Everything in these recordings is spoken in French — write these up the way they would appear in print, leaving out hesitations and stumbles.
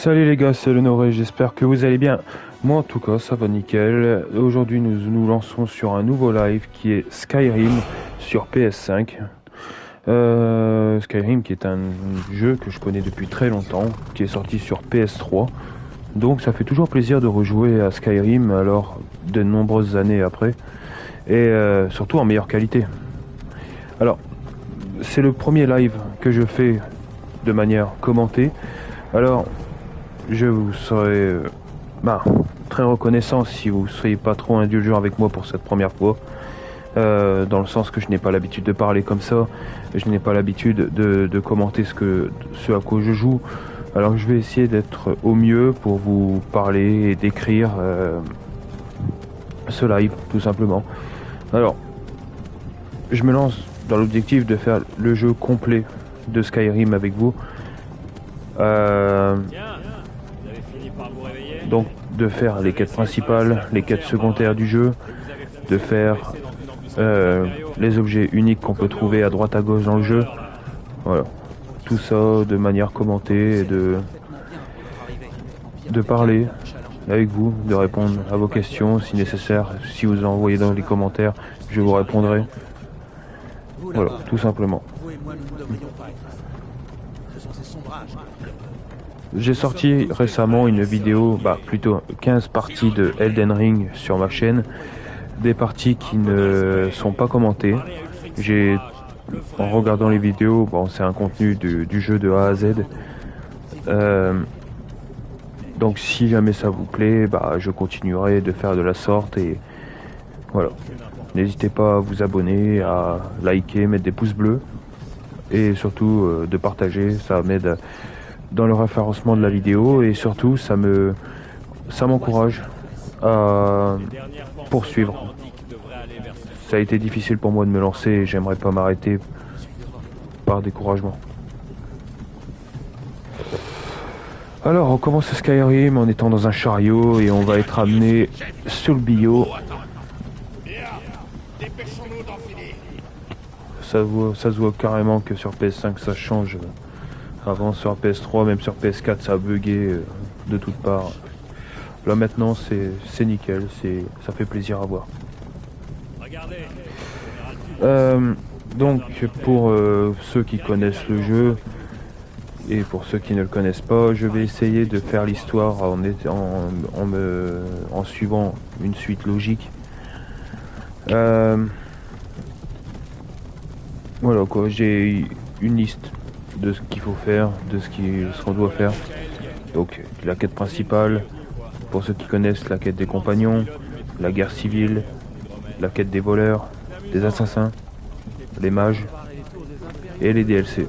Salut les gars, c'est le Noré, j'espère que vous allez bien. Moi en tout cas, ça va nickel. Aujourd'hui nous nous lançons sur un nouveau live qui est Skyrim sur PS5. Skyrim qui est un jeu que je connais depuis très longtemps, qui est sorti sur PS3. Donc ça fait toujours plaisir de rejouer à Skyrim alors de nombreuses années après. Et surtout en meilleure qualité. Alors, c'est le premier live que je fais de manière commentée. Alors, je vous serais très reconnaissant si vous ne seriez pas trop indulgent avec moi pour cette première fois. Dans le sens que je n'ai pas l'habitude de parler comme ça. Je n'ai pas l'habitude de commenter ce à quoi je joue. Alors je vais essayer d'être au mieux pour vous parler et décrire ce live, tout simplement. Alors, je me lance dans l'objectif de faire le jeu complet de Skyrim avec vous. Donc de faire les quêtes principales, les quêtes secondaires du jeu, de faire les objets uniques qu'on peut trouver à droite à gauche dans le jeu. Voilà. Tout ça de manière commentée et de parler avec vous, de répondre à vos questions si nécessaire. Si vous envoyez dans les commentaires, je vous répondrai. Voilà, tout simplement. J'ai sorti récemment une vidéo, plutôt 15 parties de Elden Ring sur ma chaîne. Des parties qui ne sont pas commentées. En regardant les vidéos, c'est un contenu du jeu de A à Z. Donc si jamais ça vous plaît, je continuerai de faire de la sorte et voilà. N'hésitez pas à vous abonner, à liker, mettre des pouces bleus et surtout de partager, ça m'aide dans le référencement de la vidéo et surtout ça m'encourage à poursuivre. Ça a été difficile pour moi de me lancer et j'aimerais pas m'arrêter par découragement. Alors on commence Skyrim en étant dans un chariot et on va être amené sur le bio. Ça se voit carrément que sur PS5 ça change. Avant sur PS3, même sur PS4 ça a bugué de toutes parts. Là maintenant c'est nickel, ça fait plaisir à voir. Donc pour ceux qui connaissent le jeu et pour ceux qui ne le connaissent pas, je vais essayer de faire l'histoire en suivant une suite logique. Voilà quoi, j'ai une liste de ce qu'il faut faire, de ce qu'on doit faire. Donc la quête principale, pour ceux qui connaissent la quête des compagnons, la guerre civile, la quête des voleurs, des assassins, les mages et les DLC.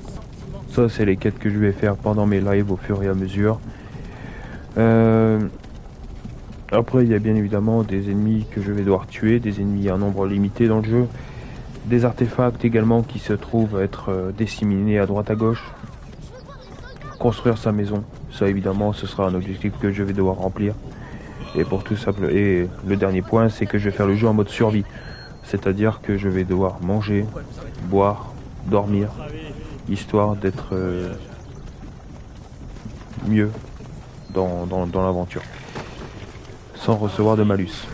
Ça c'est les quêtes que je vais faire pendant mes lives au fur et à mesure. Après il y a bien évidemment des ennemis que je vais devoir tuer, des ennemis à nombre limité dans le jeu. Des artefacts également qui se trouvent être disséminés à droite à gauche. Construire sa maison, ça évidemment ce sera un objectif que je vais devoir remplir. Et pour tout simple, et le dernier point c'est que je vais faire le jeu en mode survie. C'est-à-dire que je vais devoir manger, boire, dormir, histoire d'être mieux dans l'aventure. Sans recevoir de malus.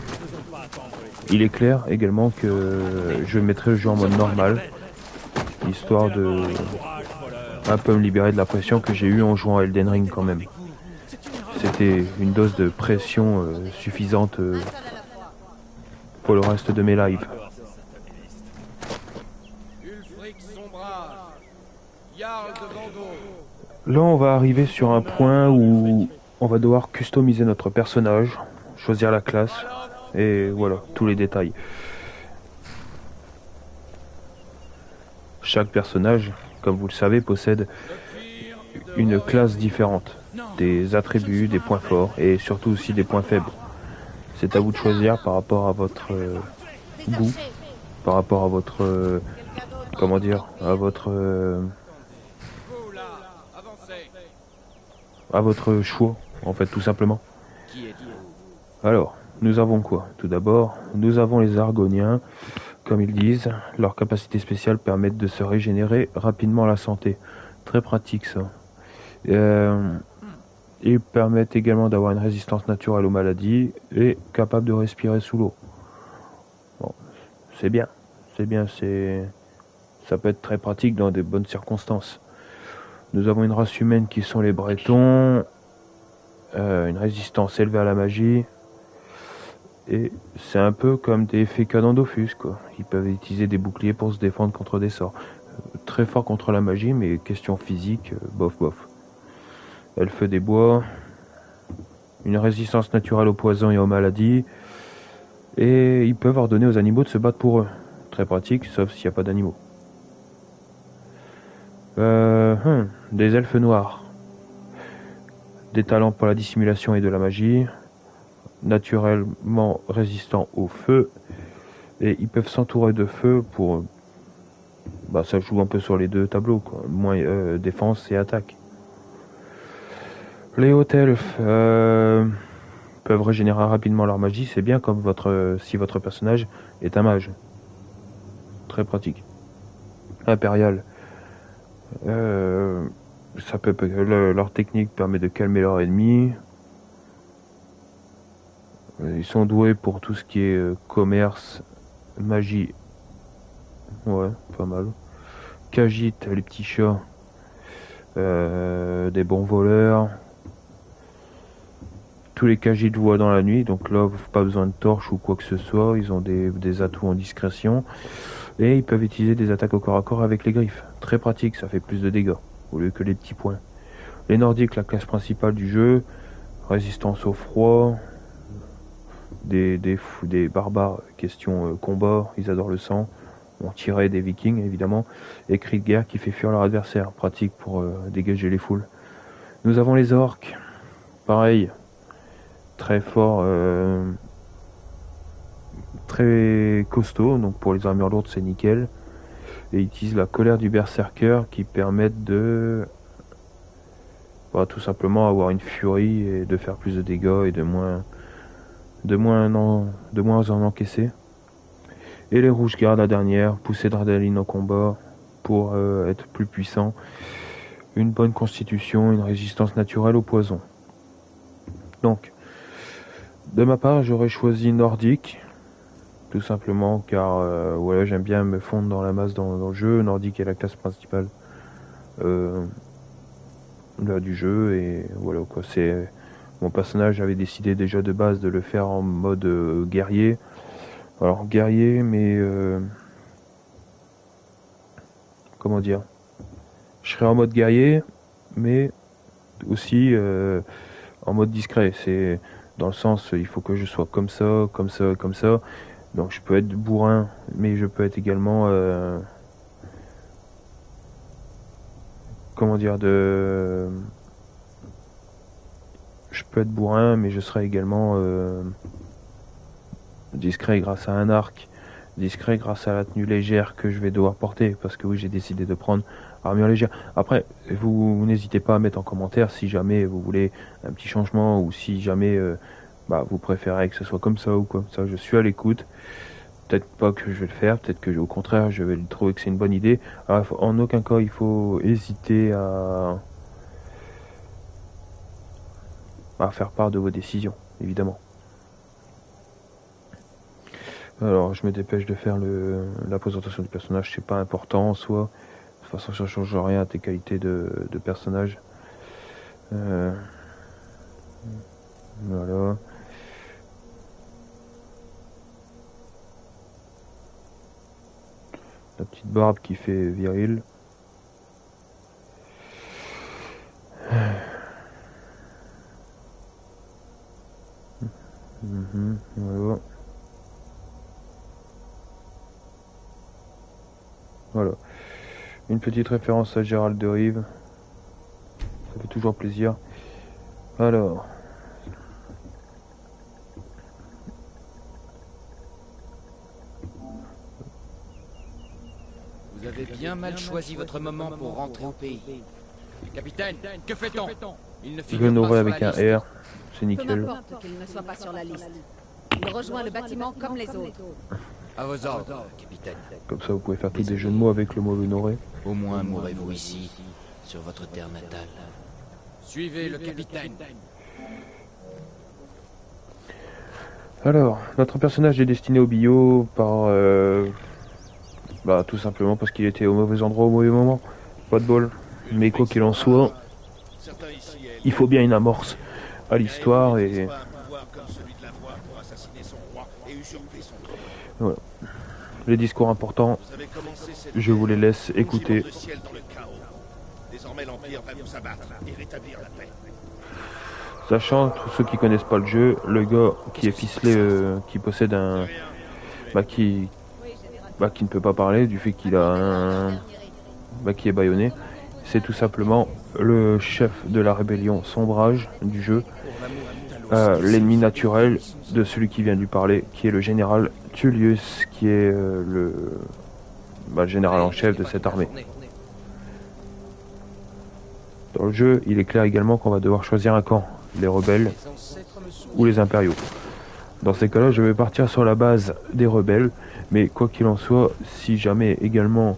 Il est clair également que je mettrai le jeu en mode normal, histoire de un peu me libérer de la pression que j'ai eue en jouant à Elden Ring quand même. C'était une dose de pression suffisante pour le reste de mes lives. Là on va arriver sur un point où on va devoir customiser notre personnage, choisir la classe. Et voilà, tous les détails. Chaque personnage, comme vous le savez, possède une classe différente. Des attributs, des points forts et surtout aussi des points faibles. C'est à vous de choisir par rapport à votre goût, par rapport à votre... à votre choix, en fait, tout simplement. Alors... Nous avons quoi? Tout d'abord, nous avons les Argoniens. Comme ils disent, leurs capacités spéciales permettent de se régénérer rapidement la santé. Très pratique ça. Ils permettent également d'avoir une résistance naturelle aux maladies et capable de respirer sous l'eau. Bon, c'est bien, ça peut être très pratique dans de bonnes circonstances. Nous avons une race humaine qui sont les Bretons, une résistance élevée à la magie, et c'est un peu comme des Fécadendofus, quoi. Ils peuvent utiliser des boucliers pour se défendre contre des sorts. Très fort contre la magie, mais question physique, bof bof. Elfes des bois, une résistance naturelle aux poisons et aux maladies, et ils peuvent ordonner aux animaux de se battre pour eux. Très pratique, sauf s'il n'y a pas d'animaux. Des elfes noirs. Des talents pour la dissimulation et de la magie. Naturellement résistants au feu. Et ils peuvent s'entourer de feu pour... Bah, ça joue un peu sur les deux tableaux, quoi. Moins défense et attaque. Les hautes elfes peuvent régénérer rapidement leur magie. C'est bien comme si votre personnage est un mage. Très pratique. Impérial. Leur technique permet de calmer leurs ennemis. Ils sont doués pour tout ce qui est commerce, magie. Ouais, pas mal. Khajiit, les petits chats. Des bons voleurs. Tous les Khajiit voient dans la nuit, donc là, pas besoin de torche ou quoi que ce soit. Ils ont des atouts en discrétion. Et ils peuvent utiliser des attaques au corps à corps avec les griffes. Très pratique, ça fait plus de dégâts, au lieu que les petits points. Les Nordiques, la classe principale du jeu. Résistance au froid. Des barbares, question combat, ils adorent le sang. On tirait des vikings, évidemment. Et cri de guerre qui fait fuir leur adversaire. Pratique pour dégager les foules. Nous avons les orques. Pareil. Très fort. Très costaud. Donc pour les armures lourdes, c'est nickel. Et ils utilisent la colère du berserker qui permettent de... tout simplement avoir une furie et de faire plus de dégâts et de moins en encaisser. Et les rouges gardes la dernière, pousser d'adrénaline au combat pour être plus puissant. Une bonne constitution, une résistance naturelle au poison. Donc, de ma part, j'aurais choisi nordique, tout simplement car voilà, j'aime bien me fondre dans la masse dans le jeu. Nordique est la classe principale du jeu et voilà quoi. C'est mon personnage avait décidé déjà de base de le faire en mode guerrier. Alors guerrier, mais comment dire, je serai en mode guerrier, mais aussi en mode discret. C'est dans le sens, il faut que je sois comme ça, comme ça, comme ça. Donc je peux être bourrin, mais je peux être également comment dire je peux être bourrin, mais je serai également discret grâce à un arc, discret grâce à la tenue légère que je vais devoir porter, parce que oui, j'ai décidé de prendre armure légère. Après, vous n'hésitez pas à mettre en commentaire si jamais vous voulez un petit changement ou si jamais vous préférez que ce soit comme ça ou comme ça. Je suis à l'écoute. Peut-être pas que je vais le faire, peut-être que au contraire je vais trouver que c'est une bonne idée. Alors, en aucun cas il faut hésiter à faire part de vos décisions, évidemment. Alors je me dépêche de faire la présentation du personnage, c'est pas important en soi. De toute façon ça change rien à tes qualités de personnage. Voilà. La petite barbe qui fait viril. Voilà. Voilà. Une petite référence à Gérald de Rive. Ça fait toujours plaisir. Alors. Vous avez bien mal choisi votre moment pour rentrer au pays. Capitaine, que fait-on? Il ne figure Honoré pas sur avec la un liste. R, c'est nickel. Peu m'importe qu'il ne soit pas sur la liste. Il rejoint le bâtiment comme les autres. À vos ordres, capitaine. Comme ça vous pouvez faire tous des jeux de mots avec le mot honoré. Au moins mourrez-vous ici, sur votre terre natale. Suivez le capitaine. Alors, notre personnage est destiné au bio par... tout simplement parce qu'il était au mauvais endroit au mauvais moment. Pas de bol. Mais quoi qu'il en soit, il faut bien une amorce à l'histoire et... Voilà. Les discours importants, je vous les laisse écouter. Désormais, l'Empire va vous abattre et rétablir la paix. Sachant, tous ceux qui connaissent pas le jeu, le gars qui est ficelé, qui possède un... qui ne peut pas parler du fait qu'il a un... qui est bâillonné, c'est tout simplement le chef de la rébellion Sombrage du jeu, l'ennemi naturel de celui qui vient de lui parler, qui est le général Tullius, qui est le général en chef de cette armée. Dans le jeu, il est clair également qu'on va devoir choisir un camp, les rebelles ou les impériaux. Dans ces cas-là, je vais partir sur la base des rebelles, mais quoi qu'il en soit, si jamais également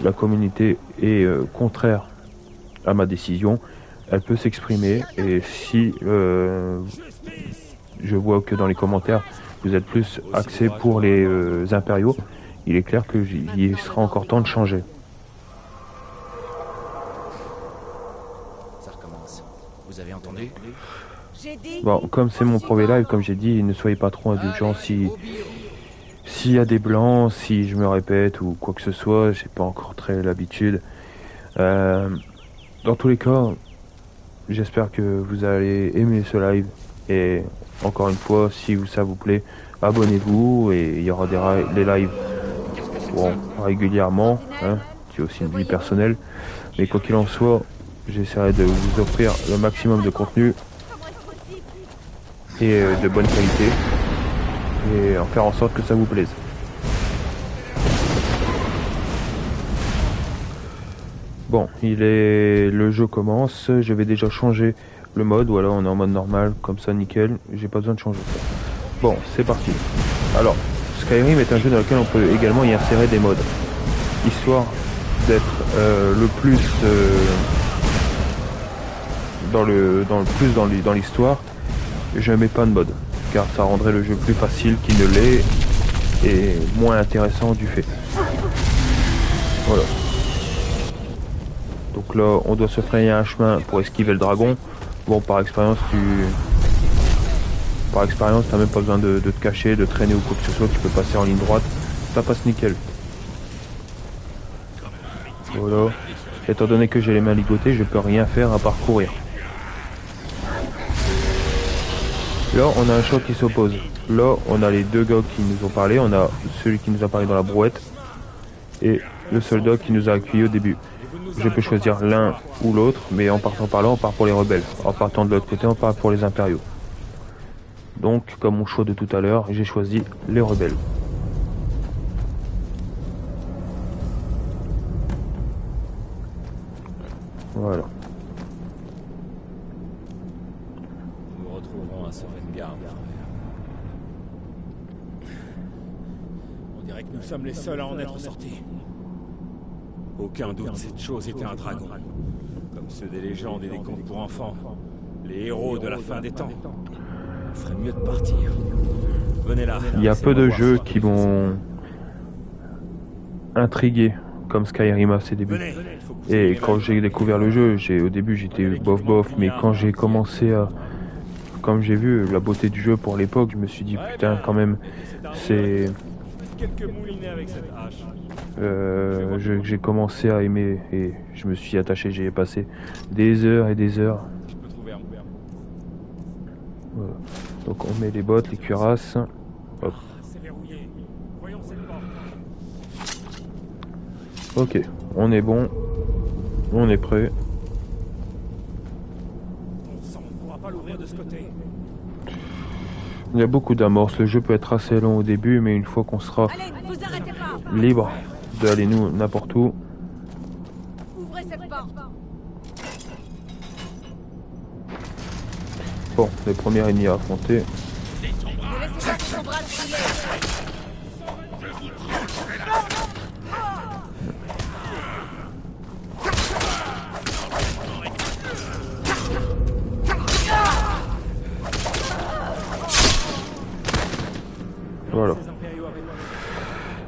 la communauté est contraire à ma décision, elle peut s'exprimer, et si je vois que dans les commentaires vous êtes plus axé pour les impériaux, il est clair que il sera encore temps de changer. Ça recommence. Vous avez entendu? Bon, comme c'est mon premier live, comme j'ai dit, ne soyez pas trop indulgents s'il y a des blancs, si je me répète ou quoi que ce soit, j'ai pas encore très l'habitude. Dans tous les cas, j'espère que vous allez aimer ce live, et encore une fois, si ça vous plaît, abonnez-vous, et il y aura des lives régulièrement, hein, c'est aussi une vie personnelle, mais quoi qu'il en soit, j'essaierai de vous offrir le maximum de contenu et de bonne qualité, et en faire en sorte que ça vous plaise. Bon, le jeu commence, je vais déjà changer le mode, voilà, on est en mode normal, comme ça nickel, j'ai pas besoin de changer ça. Bon, c'est parti. Alors, Skyrim est un jeu dans lequel on peut également y insérer des modes, histoire d'être le plus dans l'histoire. Je ne mets pas de mode, car ça rendrait le jeu plus facile qu'il ne l'est et moins intéressant du fait. Voilà. Donc là, on doit se frayer un chemin pour esquiver le dragon. Bon, par expérience, t'as même pas besoin de te cacher, de traîner ou quoi que ce soit, tu peux passer en ligne droite, ça passe nickel. Voilà. Étant donné que j'ai les mains ligotées, je peux rien faire à part courir. Là, on a un choc qui s'oppose. Là, on a les deux gars qui nous ont parlé. On a celui qui nous a parlé dans la brouette et le soldat qui nous a accueillis au début. Je peux choisir l'un ou l'autre, mais en partant par là, on part pour les rebelles. En partant de l'autre côté, on part pour les impériaux. Donc, comme mon choix de tout à l'heure, j'ai choisi les rebelles. Voilà. Nous nous retrouverons à Sovngarde. On dirait que nous sommes les seuls à en être sortis. Aucun doute, cette chose était un dragon. Comme ceux des légendes et des contes pour enfants. Les héros de la fin des temps. On ferait mieux de partir. Venez là. Il y a peu de jeux qui m'ont intrigué comme Skyrim à ses débuts. Et quand j'ai découvert le jeu, au début j'étais bof, mais quand j'ai commencé à... Comme j'ai vu la beauté du jeu pour l'époque, je me suis dit putain quand même, c'est... j'ai commencé à aimer et je me suis attaché, j'ai passé des heures et des heures. Voilà. Donc on met les bottes, les cuirasses. Hop. Ok, on est bon, on est prêt. Il y a beaucoup d'amorces, le jeu peut être assez long au début, mais une fois qu'on sera libre d'aller n'importe où. Ouvrez cette porte. Bon, les premiers ennemis à affronter. Ne laissez pas son bras filer. Voilà.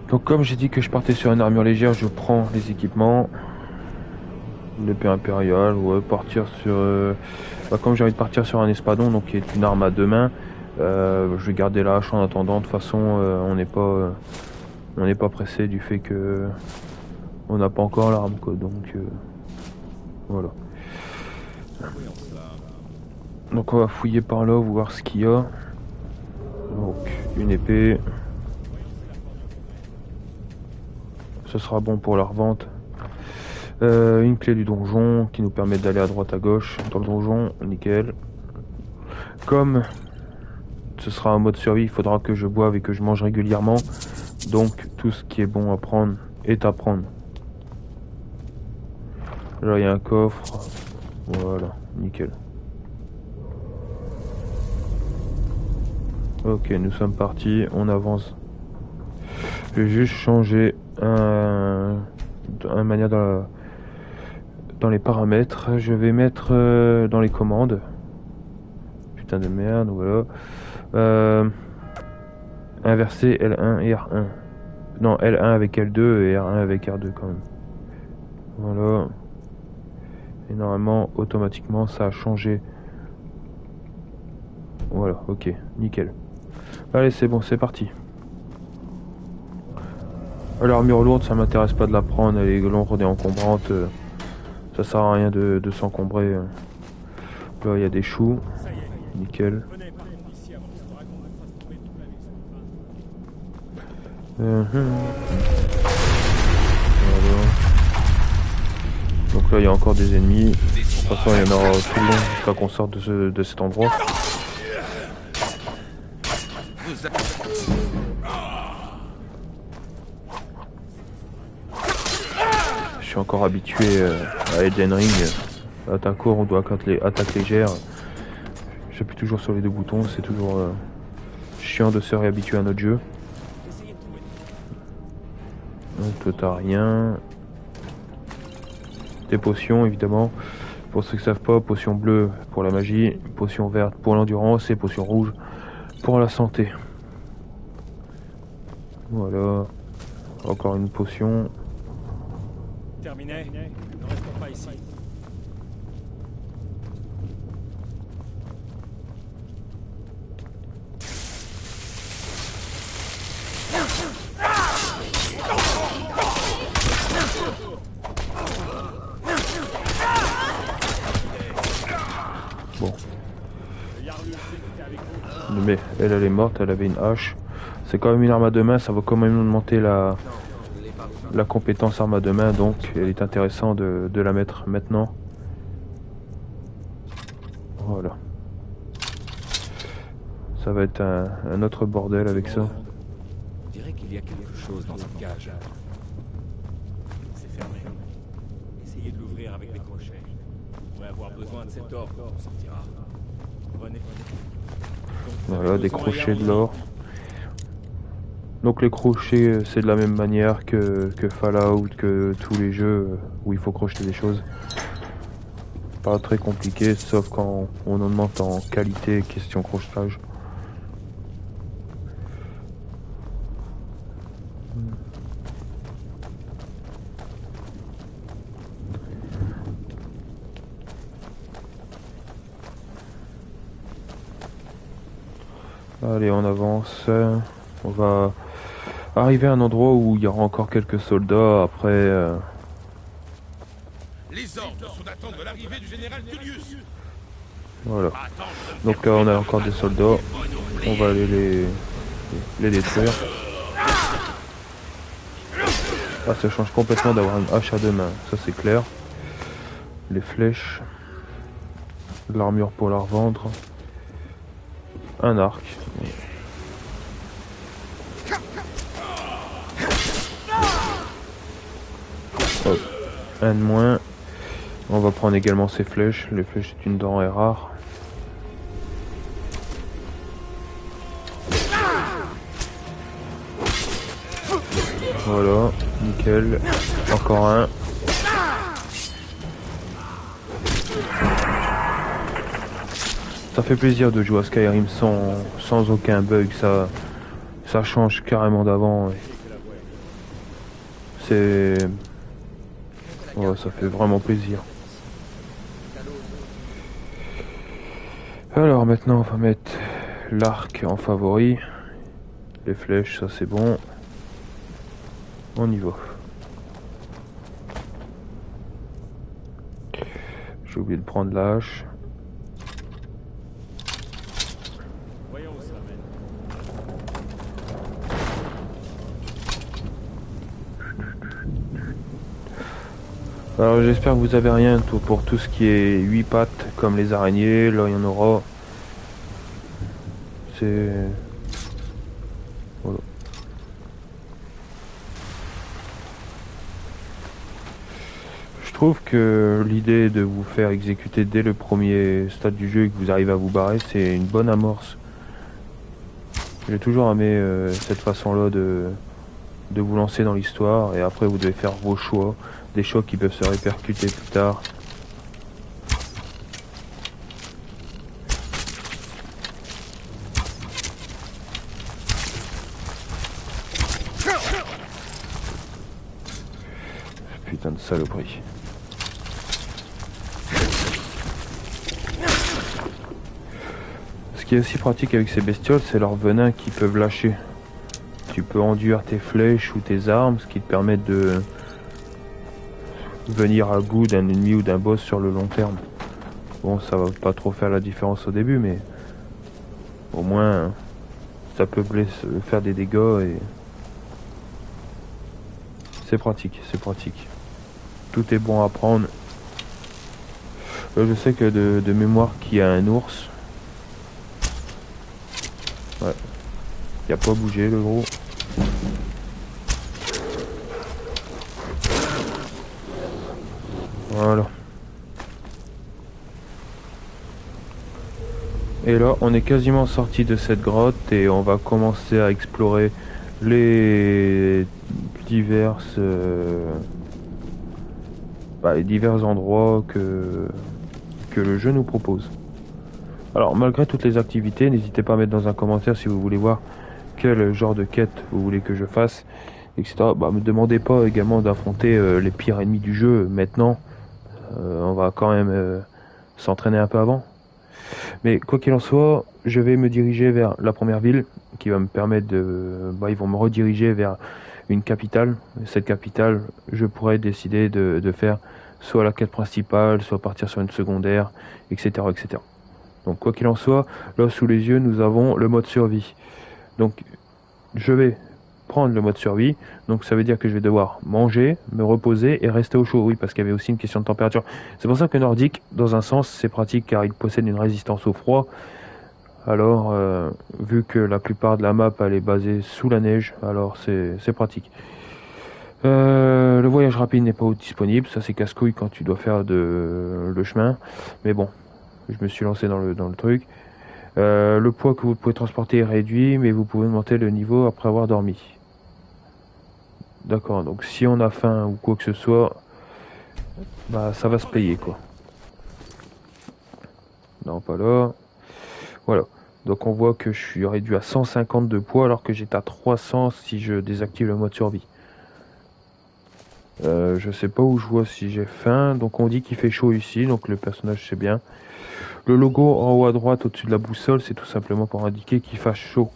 Donc comme j'ai dit que je partais sur une armure légère, je prends les équipements. L'épée impériale, ouais, partir sur... comme j'ai envie de partir sur un espadon, donc qui est une arme à deux mains, je vais garder la hache en attendant. De toute façon, on n'est pas pressé du fait que on n'a pas encore l'arme, quoi. Donc voilà. Donc on va fouiller par là, voir ce qu'il y a. Donc une épée. Ce sera bon pour la revente. Une clé du donjon qui nous permet d'aller à droite à gauche dans le donjon, nickel. Comme ce sera un mode survie, il faudra que je boive et que je mange régulièrement. Donc tout ce qui est bon à prendre est à prendre. Là il y a un coffre. Voilà, nickel. Ok, nous sommes partis, on avance. Je vais juste changer un manière dans les paramètres. Je vais mettre dans les commandes. Putain de merde, voilà. Inverser L1 et R1. Non, L1 avec L2 et R1 avec R2 quand même. Voilà. Et normalement, automatiquement, ça a changé. Voilà, ok, nickel. Allez, c'est bon, c'est parti. L'armure lourde, ça m'intéresse pas de la prendre, elle est lourde et encombrante. Ça sert à rien de s'encombrer. Là, il y a des choux. Nickel. Voilà. Donc là, il y a encore des ennemis. De toute façon, il y en aura tout le long jusqu'à qu'on sorte de cet endroit. Je suis encore habitué à Elden Ring. Attaque court, on doit attaque légère. J'appuie toujours sur les deux boutons, c'est toujours chiant de se réhabituer à notre jeu. Donc toi t'as rien. Des potions évidemment. Pour ceux qui savent pas, potion bleue pour la magie, potion verte pour l'endurance et potion rouge pour la santé. Voilà. Encore une potion. Terminé. Ne restons pas ici. Bon. Mais elle est morte, elle avait une hache. C'est quand même une arme à deux mains, ça va quand même augmenter la compétence arme à deux mains, donc il est intéressant de la mettre maintenant. Voilà. Ça va être un autre bordel avec ça. On dirait qu'il y a quelque chose dans cette cage. C'est fermé. Essayez de l'ouvrir avec des crochets. On pourrait avoir besoin de cet or quand on sortira. Venez. Voilà, des crochets de l'or. Donc les crochets, c'est de la même manière que Fallout, que tous les jeux où il faut crocheter des choses. Pas très compliqué, sauf quand on augmente en qualité question crochetage. Allez, on avance. On va arriver à un endroit où il y aura encore quelques soldats. Après, Les ordres sont d'attendre l'arrivée du général Tullius. voilà. Donc là, on a encore des soldats. On va aller les détruire. Ah, ça change complètement d'avoir une hache à deux mains. Ça, c'est clair. Les flèches. De l'armure pour la revendre. Un arc. Hop. Un de moins. On va prendre également ces flèches. Les flèches, c'est une denrée rare. Voilà, nickel. Encore un. Ça fait plaisir de jouer à Skyrim sans aucun bug, ça change carrément d'avant. C'est... Ouais, ça fait vraiment plaisir. Alors maintenant on va mettre l'arc en favori. Les flèches, ça c'est bon. On y va. J'ai oublié de prendre la hache. Voyons où ça mène. Alors j'espère que vous avez rien pour tout ce qui est 8 pattes comme les araignées. Là il y en aura. C'est... Voilà. Je trouve que l'idée de vous faire exécuter dès le premier stade du jeu et que vous arrivez à vous barrer, c'est une bonne amorce. J'ai toujours aimé cette façon-là de vous lancer dans l'histoire et après vous devez faire vos choix, des choix qui peuvent se répercuter plus tard. Putain de saloperie. Ce qui est aussi pratique avec ces bestioles, c'est leur venin qu'ils peuvent lâcher. Tu peux enduire tes flèches ou tes armes, ce qui te permet de venir à bout d'un ennemi ou d'un boss sur le long terme. Bon, ça va pas trop faire la différence au début, mais au moins ça peut faire des dégâts et c'est pratique, c'est pratique. Tout est bon à prendre. Je sais que de mémoire qu'il y a un ours. Ouais. Il a pas bougé le gros. Voilà. Et là, on est quasiment sorti de cette grotte et on va commencer à explorer les diverses... les divers endroits que le jeu nous propose. Alors malgré toutes les activités, n'hésitez pas à mettre dans un commentaire si vous voulez voir quel genre de quête vous voulez que je fasse, etc. Me demandez pas également d'affronter les pires ennemis du jeu maintenant. On va quand même s'entraîner un peu avant. Mais quoi qu'il en soit, je vais me diriger vers la première ville qui va me permettre de... ils vont me rediriger vers une capitale. Cette capitale, je pourrais décider de faire soit la quête principale, soit partir sur une secondaire, etc. etc. Donc quoi qu'il en soit, là sous les yeux, nous avons le mode survie. Donc je vais prendre le mode survie. Donc ça veut dire que je vais devoir manger, me reposer et rester au chaud. Oui, parce qu'il y avait aussi une question de température. C'est pour ça que Nordique, dans un sens, c'est pratique car il possède une résistance au froid. Alors, vu que la plupart de la map elle est basée sous la neige, alors c'est pratique. Le voyage rapide n'est pas disponible, ça c'est casse-couille quand tu dois faire le chemin. Mais bon, je me suis lancé dans le truc. Le poids que vous pouvez transporter est réduit, mais vous pouvez monter le niveau après avoir dormi. D'accord, donc si on a faim ou quoi que ce soit, ça va se payer quoi. Non, pas là. Voilà. Donc on voit que je suis réduit à 150 de poids alors que j'étais à 300 si je désactive le mode survie. Je sais pas où je vois si j'ai faim. Donc on dit qu'il fait chaud ici, donc le personnage sait bien. Le logo en haut à droite au-dessus de la boussole, c'est tout simplement pour indiquer qu'il fasse chaud.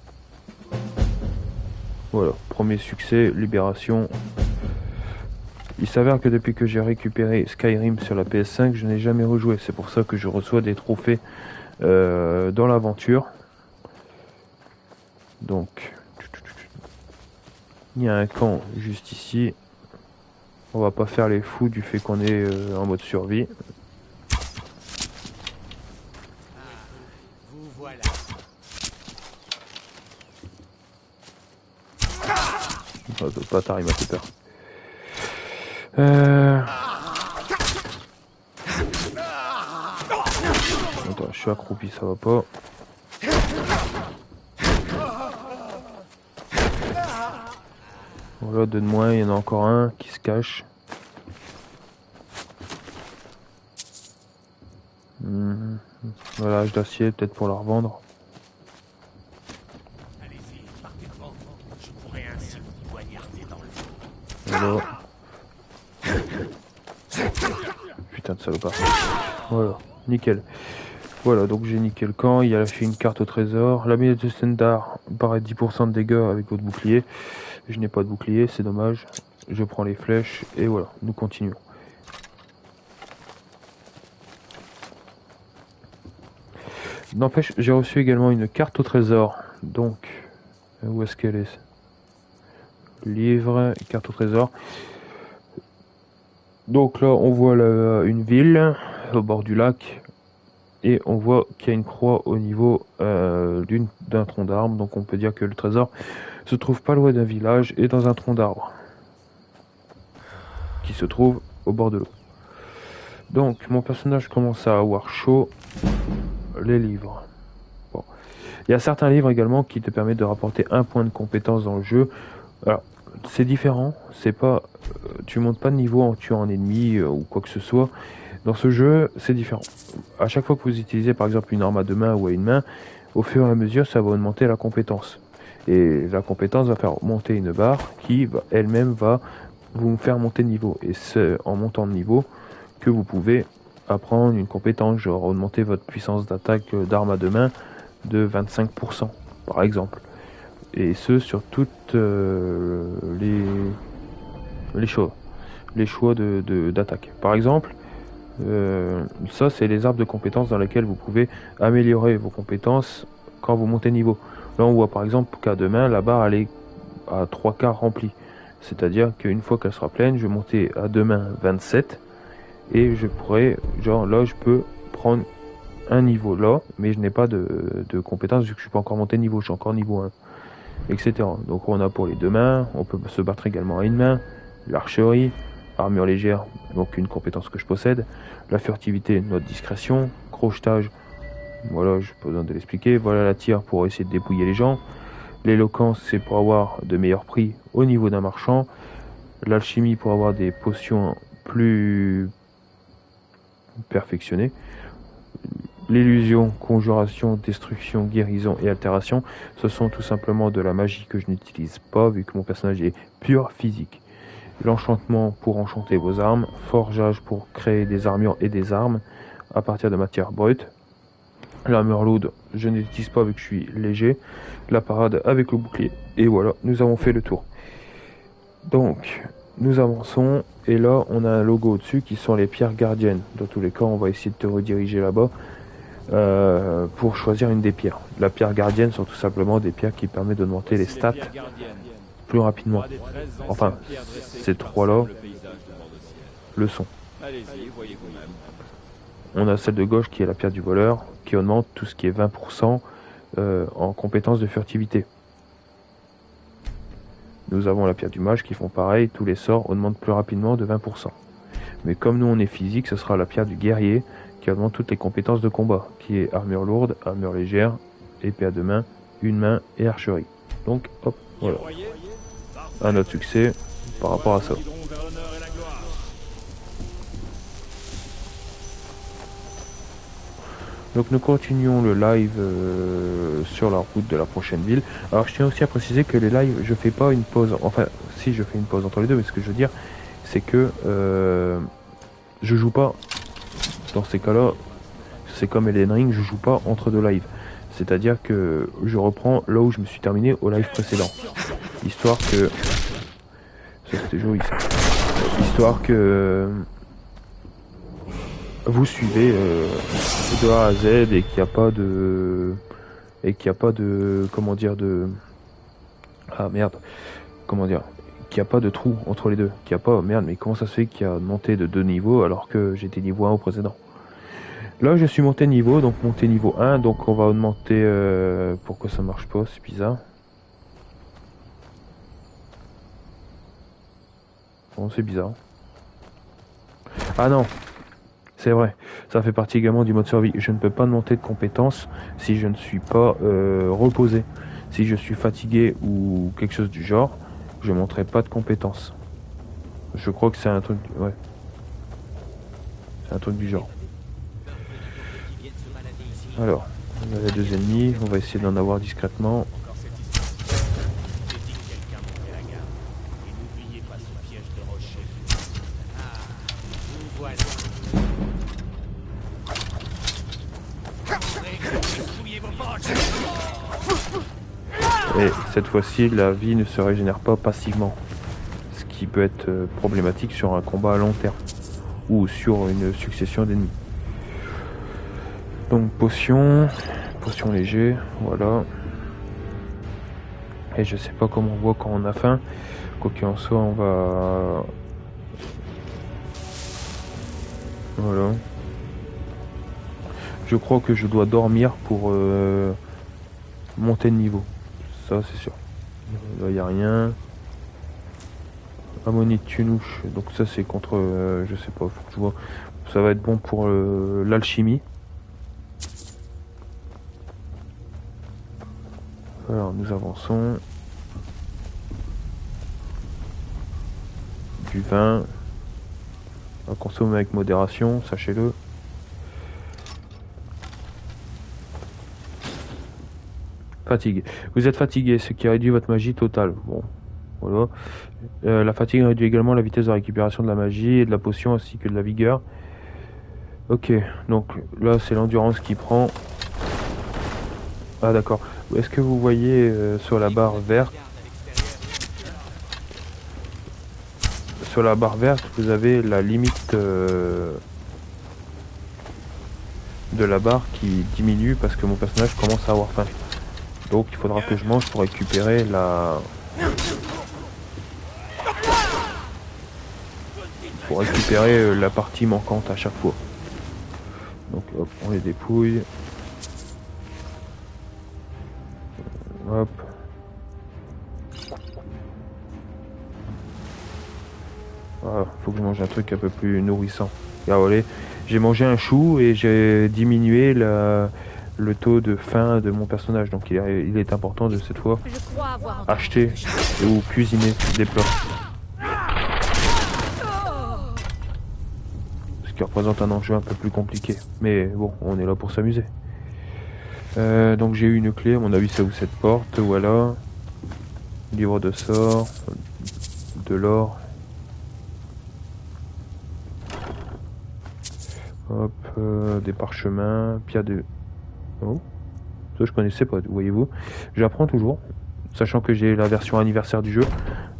Voilà, premier succès, libération. Il s'avère que depuis que j'ai récupéré Skyrim sur la PS5, je n'ai jamais rejoué. C'est pour ça que je reçois des trophées dans l'aventure. Donc, il y a un camp juste ici. On va pas faire les fous du fait qu'on est en mode survie. Vous voilà. Le bâtard, il m'a fait peur. Attends, je suis accroupi, ça va pas. Voilà, deux de moins, il y en a encore un qui se cache. Voilà, hache d'acier, peut-être pour la revendre. Allez-y, partez devant. Je pourrais ainsi vous poignarder dans le dos. Voilà. Putain de salopard. Voilà, nickel. Voilà, donc j'ai niqué le camp. Il a lâché une carte au trésor. La minute de Stendar paraît 10% de dégâts avec votre bouclier. Je n'ai pas de bouclier, c'est dommage. Je prends les flèches et voilà, nous continuons. N'empêche, j'ai reçu également une carte au trésor. Donc, où est-ce qu'elle est? Livre, carte au trésor. Donc là, on voit une ville au bord du lac. Et on voit qu'il y a une croix au niveau d'un tronc d'arbre. Donc on peut dire que le trésor se trouve pas loin d'un village et dans un tronc d'arbre. Qui se trouve au bord de l'eau. Donc mon personnage commence à avoir chaud. Les livres. Bon. Il y a certains livres également qui te permettent de rapporter un point de compétence dans le jeu. Alors, c'est différent. C'est pas, tu montes pas de niveau en tuant un ennemi ou quoi que ce soit. Dans ce jeu, c'est différent. À chaque fois que vous utilisez par exemple une arme à deux mains ou à une main, au fur et à mesure, ça va augmenter la compétence. Et la compétence va faire monter une barre qui elle-même va vous faire monter de niveau. Et c'est en montant de niveau que vous pouvez apprendre une compétence, genre augmenter votre puissance d'attaque d'armes à deux mains de 25%, par exemple. Et ce, sur toutes les choix d'attaque. Par exemple, ça, c'est les arbres de compétences dans lesquels vous pouvez améliorer vos compétences quand vous montez niveau. Là, on voit par exemple qu'à deux mains, la barre, elle est à 3/4 remplie. C'est-à-dire qu'une fois qu'elle sera pleine, je vais monter à deux mains 27. Et je pourrais, genre là, je peux prendre un niveau là, mais je n'ai pas de compétences vu que je suis pas encore monté de niveau, je suis encore niveau 1, etc. Donc on a pour les deux mains, on peut se battre également à une main, l'archerie, armure légère, donc une compétence que je possède, la furtivité, notre discrétion, crochetage, voilà, je n'ai pas besoin de l'expliquer, voilà la tire pour essayer de dépouiller les gens, l'éloquence c'est pour avoir de meilleurs prix au niveau d'un marchand, l'alchimie pour avoir des potions plus perfectionné. L'illusion, conjuration, destruction, guérison et altération, ce sont tout simplement de la magie que je n'utilise pas vu que mon personnage est pur physique. L'enchantement pour enchanter vos armes, forgeage pour créer des armures et des armes à partir de matière brute. L'armure lourde, je n'utilise pas vu que je suis léger. La parade avec le bouclier. Et voilà, nous avons fait le tour. Donc, nous avançons et là on a un logo au-dessus qui sont les pierres gardiennes. Dans tous les cas, on va essayer de te rediriger là-bas pour choisir une des pierres. La pierre gardienne sont tout simplement des pierres qui permettent d'augmenter les stats plus rapidement. Enfin, ces trois-là le sont. On a celle de gauche qui est la pierre du voleur qui augmente tout ce qui est 20% en compétences de furtivité. Nous avons la pierre du mage qui font pareil, tous les sorts augmentent plus rapidement de 20%. Mais comme nous on est physique, ce sera la pierre du guerrier qui augmente toutes les compétences de combat, qui est armure lourde, armure légère, épée à deux mains, une main et archerie. Donc hop, voilà. Un autre succès par rapport à ça. Donc nous continuons le live sur la route de la prochaine ville. Alors je tiens aussi à préciser que les lives, je fais pas une pause, enfin si je fais une pause entre les deux, mais ce que je veux dire c'est que je joue pas, dans ces cas-là, c'est comme Elden Ring, je joue pas entre deux lives. C'est-à-dire que je reprends là où je me suis terminé au live précédent. Histoire que... Ça c'était joli ça. Histoire que... vous suivez de A à Z et qu'il n'y a pas de comment dire de qu'il n'y a pas de trou entre les deux, qu'il n'y a pas merde mais comment ça se fait qu'il y a monté de 2 niveaux alors que j'étais niveau 1 au précédent. Là je suis monté niveau, donc monté niveau 1, donc on va augmenter pourquoi ça marche pas, c'est bizarre. Bon c'est bizarre. Ah non, c'est vrai, ça fait partie également du mode survie. Je ne peux pas monter de compétences si je ne suis pas reposé. Si je suis fatigué ou quelque chose du genre, je ne monterai pas de compétences. Je crois que c'est un truc... Ouais. C'est un truc du genre. Alors, on a les deux ennemis, on va essayer d'en avoir discrètement. Encore cette histoire. J'ai dit que quelqu'un montait la garde. Et n'oubliez pas ce piège de rocher. Ah, vous voilà. Fouillez vos poches. Et cette fois-ci, la vie ne se régénère pas passivement. Ce qui peut être problématique sur un combat à long terme. Ou sur une succession d'ennemis. Donc potion léger, voilà. Et je sais pas comment on voit quand on a faim. Quoi qu'il en soit, on va... Voilà. Je crois que je dois dormir pour monter de niveau. Ça c'est sûr. Là il n'y a rien. Ammonite tunouche, donc ça c'est contre... je sais pas, faut que je vois. Ça va être bon pour l'alchimie. Alors nous avançons. Du vin. À consommer avec modération, sachez-le. Fatigue. Vous êtes fatigué, ce qui réduit votre magie totale. Bon, voilà. La fatigue réduit également la vitesse de récupération de la magie et de la potion ainsi que de la vigueur. Ok, donc là c'est l'endurance qui prend. Ah d'accord. Est-ce que vous voyez sur la barre verte? Sur la barre verte, vous avez la limite de la barre qui diminue parce que mon personnage commence à avoir faim. Donc il faudra que je mange pour récupérer la... la partie manquante à chaque fois. Donc hop, on les dépouille. Hop. Voilà, faut que je mange un truc un peu plus nourrissant. Et voilà, j'ai mangé un chou et j'ai diminué le taux de faim de mon personnage. Donc il est important de cette fois acheter ou cuisiner des plats. Ce qui représente un enjeu un peu plus compliqué. Mais bon, on est là pour s'amuser. Donc j'ai eu une clé, à mon avis c'est où cette porte, voilà. Livre de sort, de l'or. Hop, des parchemins, pierre de... Oh, ça je connaissais pas, voyez-vous. J'apprends toujours, sachant que j'ai la version anniversaire du jeu.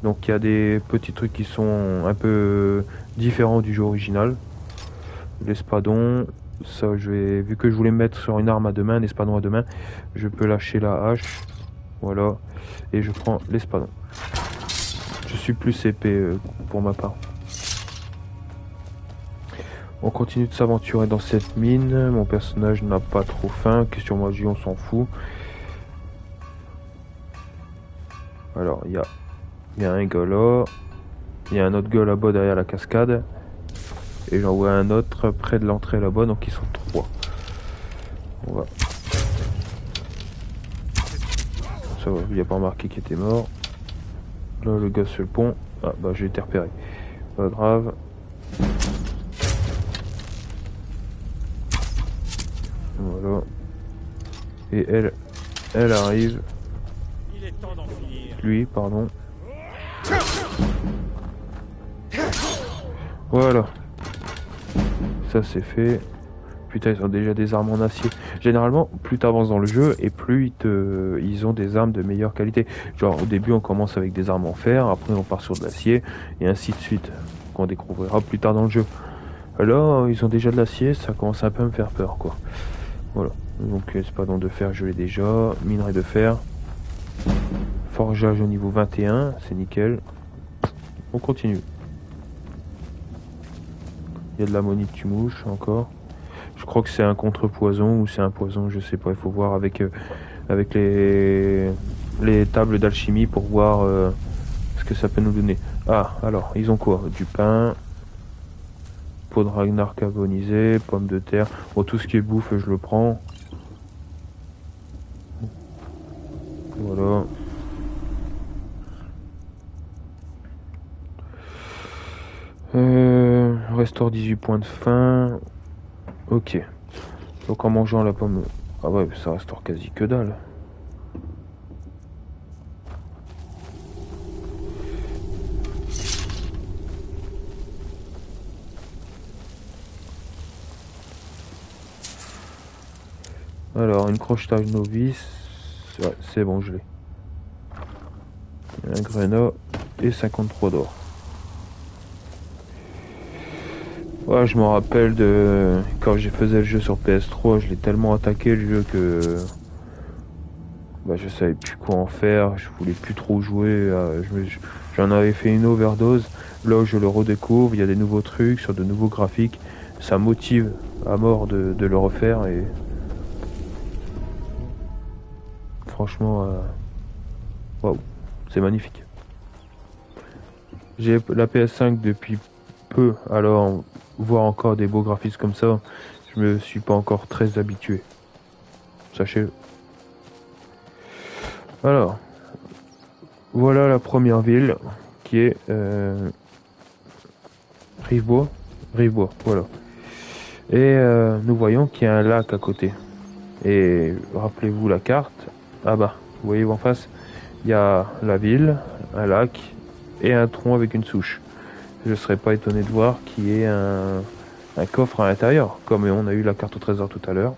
Donc il y a des petits trucs qui sont un peu différents du jeu original. L'espadon, ça vu que je voulais me mettre sur une arme à deux mains, un espadon à deux mains, je peux lâcher la hache, voilà, et je prends l'espadon. Je suis plus épais pour ma part. On continue de s'aventurer dans cette mine, mon personnage n'a pas trop faim, question magie on s'en fout. Alors il y a un gars là, il y a un autre gars là-bas derrière la cascade. Et j'en vois un autre près de l'entrée là-bas, donc ils sont trois. On va. Ça va, il n'y a pas remarqué qu'il était mort. Là, le gars sur le pont. Ah, bah j'ai été repéré. Pas grave. Voilà. Et elle arrive. Il est temps d'en finir. Lui, pardon. Voilà. Ça c'est fait. Putain, ils ont déjà des armes en acier. Généralement, plus tu avances dans le jeu et plus ils ont des armes de meilleure qualité. Genre au début on commence avec des armes en fer, après on part sur de l'acier et ainsi de suite. Qu'on découvrira plus tard dans le jeu. Là, ils ont déjà de l'acier, ça commence un peu à me faire peur quoi. Voilà. Donc espadon de fer, je l'ai déjà. Minerai de fer. Forgeage au niveau 21, c'est nickel. On continue. Il y a de l'ammonite tumouche encore. Je crois que c'est un contrepoison ou c'est un poison, je sais pas. Il faut voir avec les tables d'alchimie pour voir ce que ça peut nous donner. Ah, alors, ils ont quoi? Du pain, peau de ragnar carbonisée, pommes de terre. Bon, tout ce qui est bouffe, je le prends. Voilà. Restaure 18 points de faim. Ok. Donc en mangeant la pomme Ah ouais, ça restaure quasi que dalle. Alors, une crochetage novice. Ouais, c'est bon, je l'ai. Un grenat et 53 d'or. Ouais, je me rappelle de quand j'ai faisais le jeu sur PS3, je l'ai tellement attaqué le jeu que bah, je savais plus quoi en faire, je voulais plus trop jouer. J'en avais fait une overdose. Là, je le redécouvre, il y a des nouveaux trucs sur de nouveaux graphiques. Ça motive à mort de le refaire et franchement, waouh, c'est magnifique. J'ai la PS5 depuis peu, alors voir encore des beaux graphismes comme ça, je me suis pas encore très habitué. Sachez-le. Alors, voilà la première ville qui est Rivebois. Rivebois, voilà. Et nous voyons qu'il y a un lac à côté. Et rappelez-vous la carte. Ah bah, vous voyez en face, il y a la ville, un lac et un tronc avec une souche. Je serais pas étonné de voir qu'il y ait un coffre à l'intérieur, comme on a eu la carte au trésor tout à l'heure.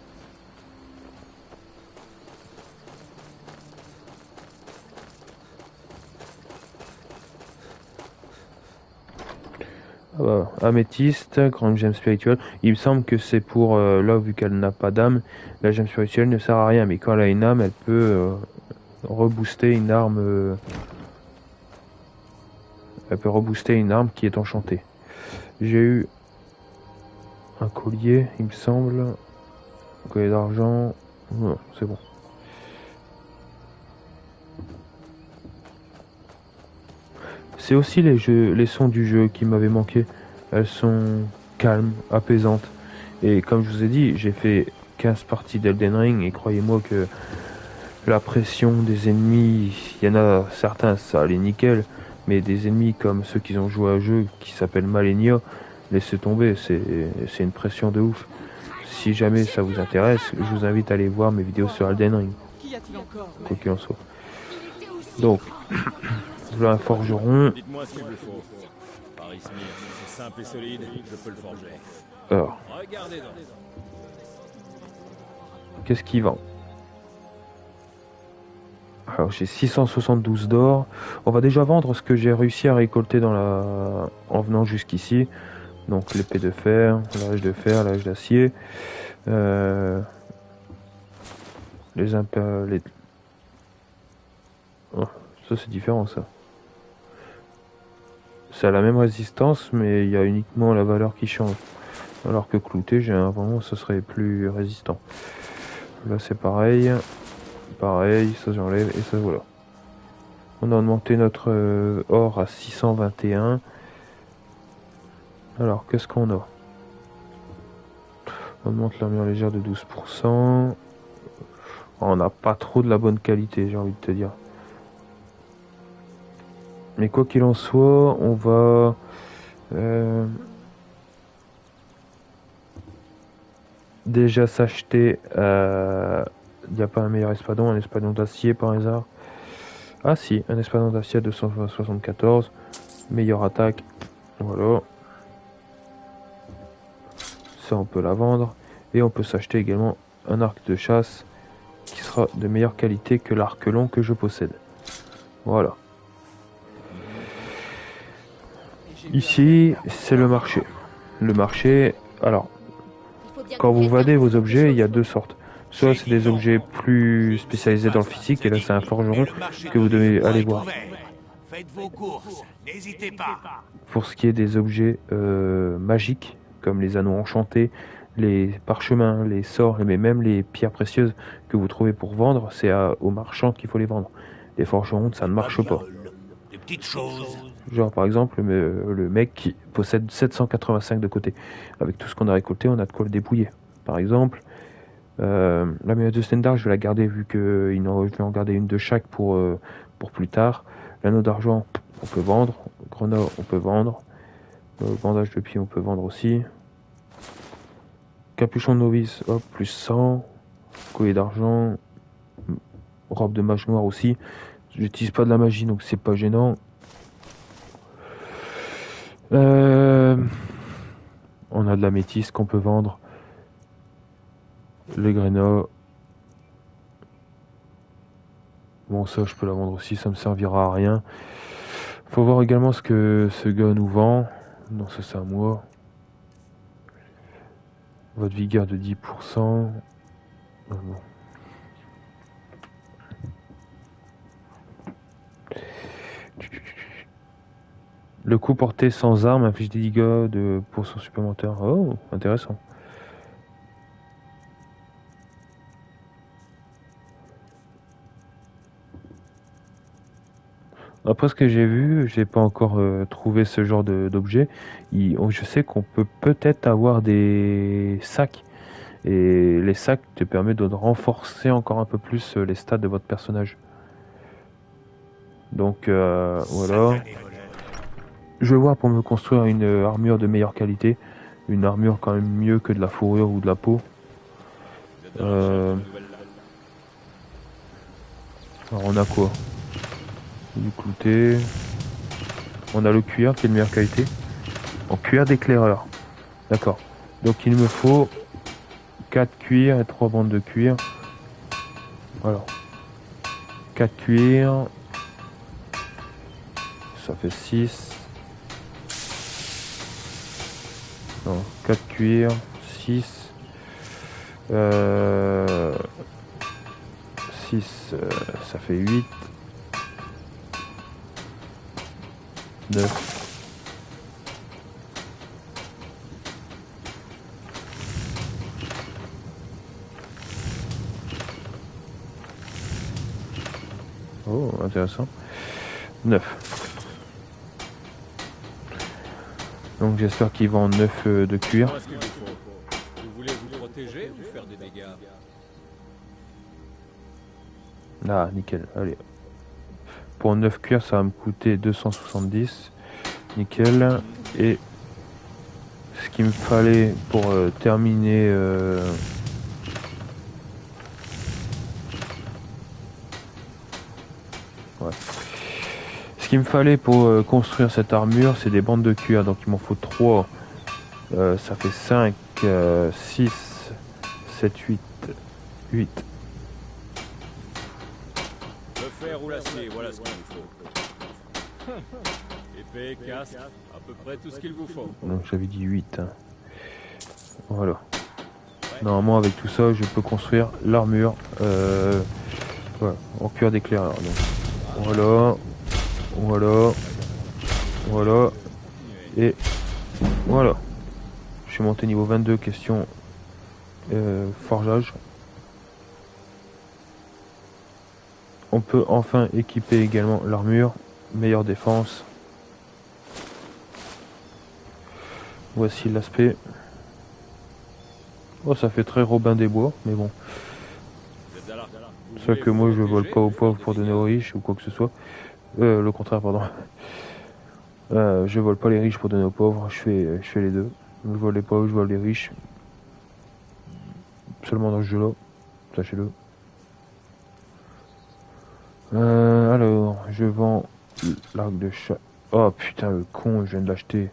Ah bah, améthyste, grande gemme spirituelle. Il me semble que c'est pour là, vu qu'elle n'a pas d'âme, la gemme spirituelle ne sert à rien, mais quand elle a une âme, elle peut rebooster une arme. Elle peut rebooster une arme qui est enchantée. J'ai eu un collier, il me semble. Un collier d'argent. Non, c'est bon. C'est aussi les sons du jeu qui m'avaient manqué. Elles sont calmes, apaisantes. Et comme je vous ai dit, j'ai fait 15 parties d'Elden Ring et croyez-moi que la pression des ennemis, il y en a certains, ça allait nickel. Mais des ennemis comme ceux qui ont joué à un jeu qui s'appelle Malenia, laissez tomber, c'est une pression de ouf. Si jamais ça vous intéresse, je vous invite à aller voir mes vidéos sur Elden Ring. Quoi qu'il en soit. Donc, voilà un forgeron. Dites-moi ce qu'il vous faut. Paris Smith, c'est simple et solide, je peux le forger. Alors, Regardez donc. qu'est-ce qu'il vend? Alors j'ai 672 d'or. On va déjà vendre ce que j'ai réussi à récolter en venant jusqu'ici. Donc l'épée de fer, la hache d'acier, les... Oh, ça c'est différent ça. Ça a la même résistance mais il y a uniquement la valeur qui change. Alors que clouté, j'ai vraiment ce serait plus résistant. Là c'est pareil. Pareil, ça j'enlève et ça voilà. On a augmenté notre or à 621. Alors, qu'est-ce qu'on a? On augmente l'armure légère de 12%. On n'a pas trop de la bonne qualité, j'ai envie de te dire. Mais quoi qu'il en soit, on va... déjà s'acheter... Il n'y a pas un meilleur espadon, un espadon d'acier par hasard. Ah si, un espadon d'acier à 274. Meilleure attaque. Voilà. Ça on peut la vendre. Et on peut s'acheter également un arc de chasse qui sera de meilleure qualité que l'arc long que je possède. Voilà. Ici, c'est le marché. Le marché, alors, quand vous vendez vos objets, il y a deux sortes. Soit c'est des objets plus spécialisés dans le physique, et là c'est un forgeron que vous devez aller voir. Faites vos courses, n'hésitez pas. Pour ce qui est des objets magiques, comme les anneaux enchantés, les parchemins, les sorts, mais même les pierres précieuses que vous trouvez pour vendre, c'est aux marchands qu'il faut les vendre. Les forgerons, ça ne marche pas. Des petites choses. Genre par exemple, le mec qui possède 785 de côté. Avec tout ce qu'on a récolté, on a de quoi le dépouiller. Par exemple, la médaille de Stendar, je vais la garder vu que je vais en garder une de chaque pour plus tard. L'anneau d'argent, on peut vendre. Grenat, on peut vendre. Bandage de pied, on peut vendre aussi. Capuchon de novice, hop, plus 100. Collier d'argent. Robe de mage noire aussi. J'utilise pas de la magie donc c'est pas gênant. On a de la métisse qu'on peut vendre. Les grénots. Bon ça je peux la vendre aussi, ça me servira à rien. Faut voir également ce que ce gars nous vend. Non ça c'est à moi. Votre vigueur de 10%. Ah, bon. Le coup porté sans arme inflige des dégâts de % supplémentaires. Oh, intéressant. Après ce que j'ai vu, j'ai pas encore trouvé ce genre d'objet. Je sais qu'on peut peut-être avoir des sacs. Et les sacs te permettent de renforcer encore un peu plus les stats de votre personnage. Donc voilà. Je vais voir pour me construire une armure de meilleure qualité. Une armure quand même mieux que de la fourrure ou de la peau. Alors on a quoi? Du clouté. On a le cuir qui est de meilleure qualité. En cuir d'éclaireur. D'accord. Donc il me faut 4 cuirs et 3 bandes de cuir. Voilà. 4 cuirs. Ça fait 6. Non, 4 cuirs, 6. 6, ça fait 8. 9. Oh, intéressant. 9. Donc j'espère qu'ils vendent 9 de cuir. Vous voulez vous protéger ou faire des dégâts? Ah, nickel, allez. Pour 9 cuir, ça va me coûter 270. Nickel. Et ce qu'il me fallait pour terminer... Ouais. Ce qu'il me fallait pour construire cette armure, c'est des bandes de cuir. Donc il m'en faut 3. Ça fait 5, 6, 7, 8. 8. Le fer ou l'acier, voilà ce qu'il vous faut. Épée, casque, à peu près tout ce qu'il vous faut. Donc j'avais dit 8. Hein. Voilà. Normalement avec tout ça, je peux construire l'armure voilà, en cuir d'éclaireur. Donc voilà. Voilà. Voilà. Et voilà. Je suis monté niveau 22, question forgeage. On peut enfin équiper également l'armure. Meilleure défense. Voici l'aspect. Oh, ça fait très Robin des Bois, mais bon. C'est que moi je vole pas aux pauvres pour donner aux riches ou quoi que ce soit. Le contraire, pardon. Je vole pas les riches pour donner aux pauvres, je fais les deux. Je vole les pauvres, je vole les riches. Seulement dans ce jeu-là, sachez-le. Alors, je vends l'arc de chat. Oh putain, le con, je viens de l'acheter.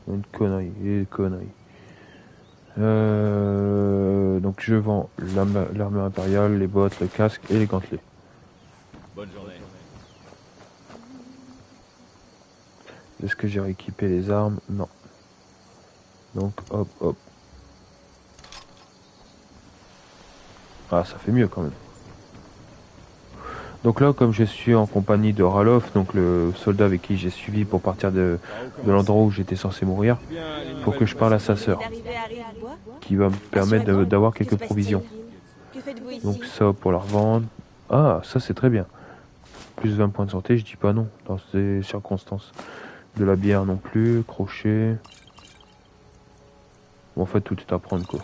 Une connerie, une connerie. Donc je vends l'armure impériale, les bottes, le casque et les gantelets. Bonne journée. Est-ce que j'ai rééquipé les armes? Non. Donc hop hop. Ah, ça fait mieux quand même. Donc là, comme je suis en compagnie de Ralof, donc le soldat avec qui j'ai suivi pour partir de l'endroit où j'étais censé mourir, faut que je parle à sa sœur, qui va me permettre d'avoir quelques provisions. Donc ça pour la revendre. Ah, ça c'est très bien. Plus 20 points de santé, je dis pas non dans ces circonstances. De la bière non plus, crochet. Bon, en fait, tout est à prendre quoi.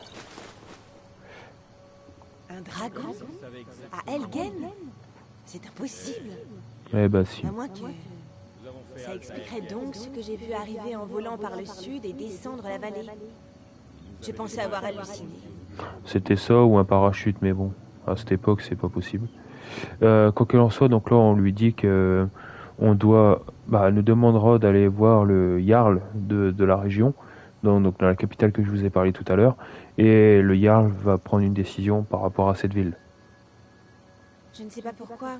Un dragon? À Elgen? C'est impossible. Eh bah si. À moins que... Ça expliquerait donc ce que j'ai vu arriver en volant par le sud et descendre la vallée. Je pensais avoir halluciné. C'était ça ou un parachute, mais bon, à cette époque, c'est pas possible. Quoi qu'il en soit, donc là, on lui dit que on doit, elle nous demandera d'aller voir le Jarl de la région, donc dans la capitale que je vous ai parlé tout à l'heure, et le Jarl va prendre une décision par rapport à cette ville. Je ne sais pas pourquoi,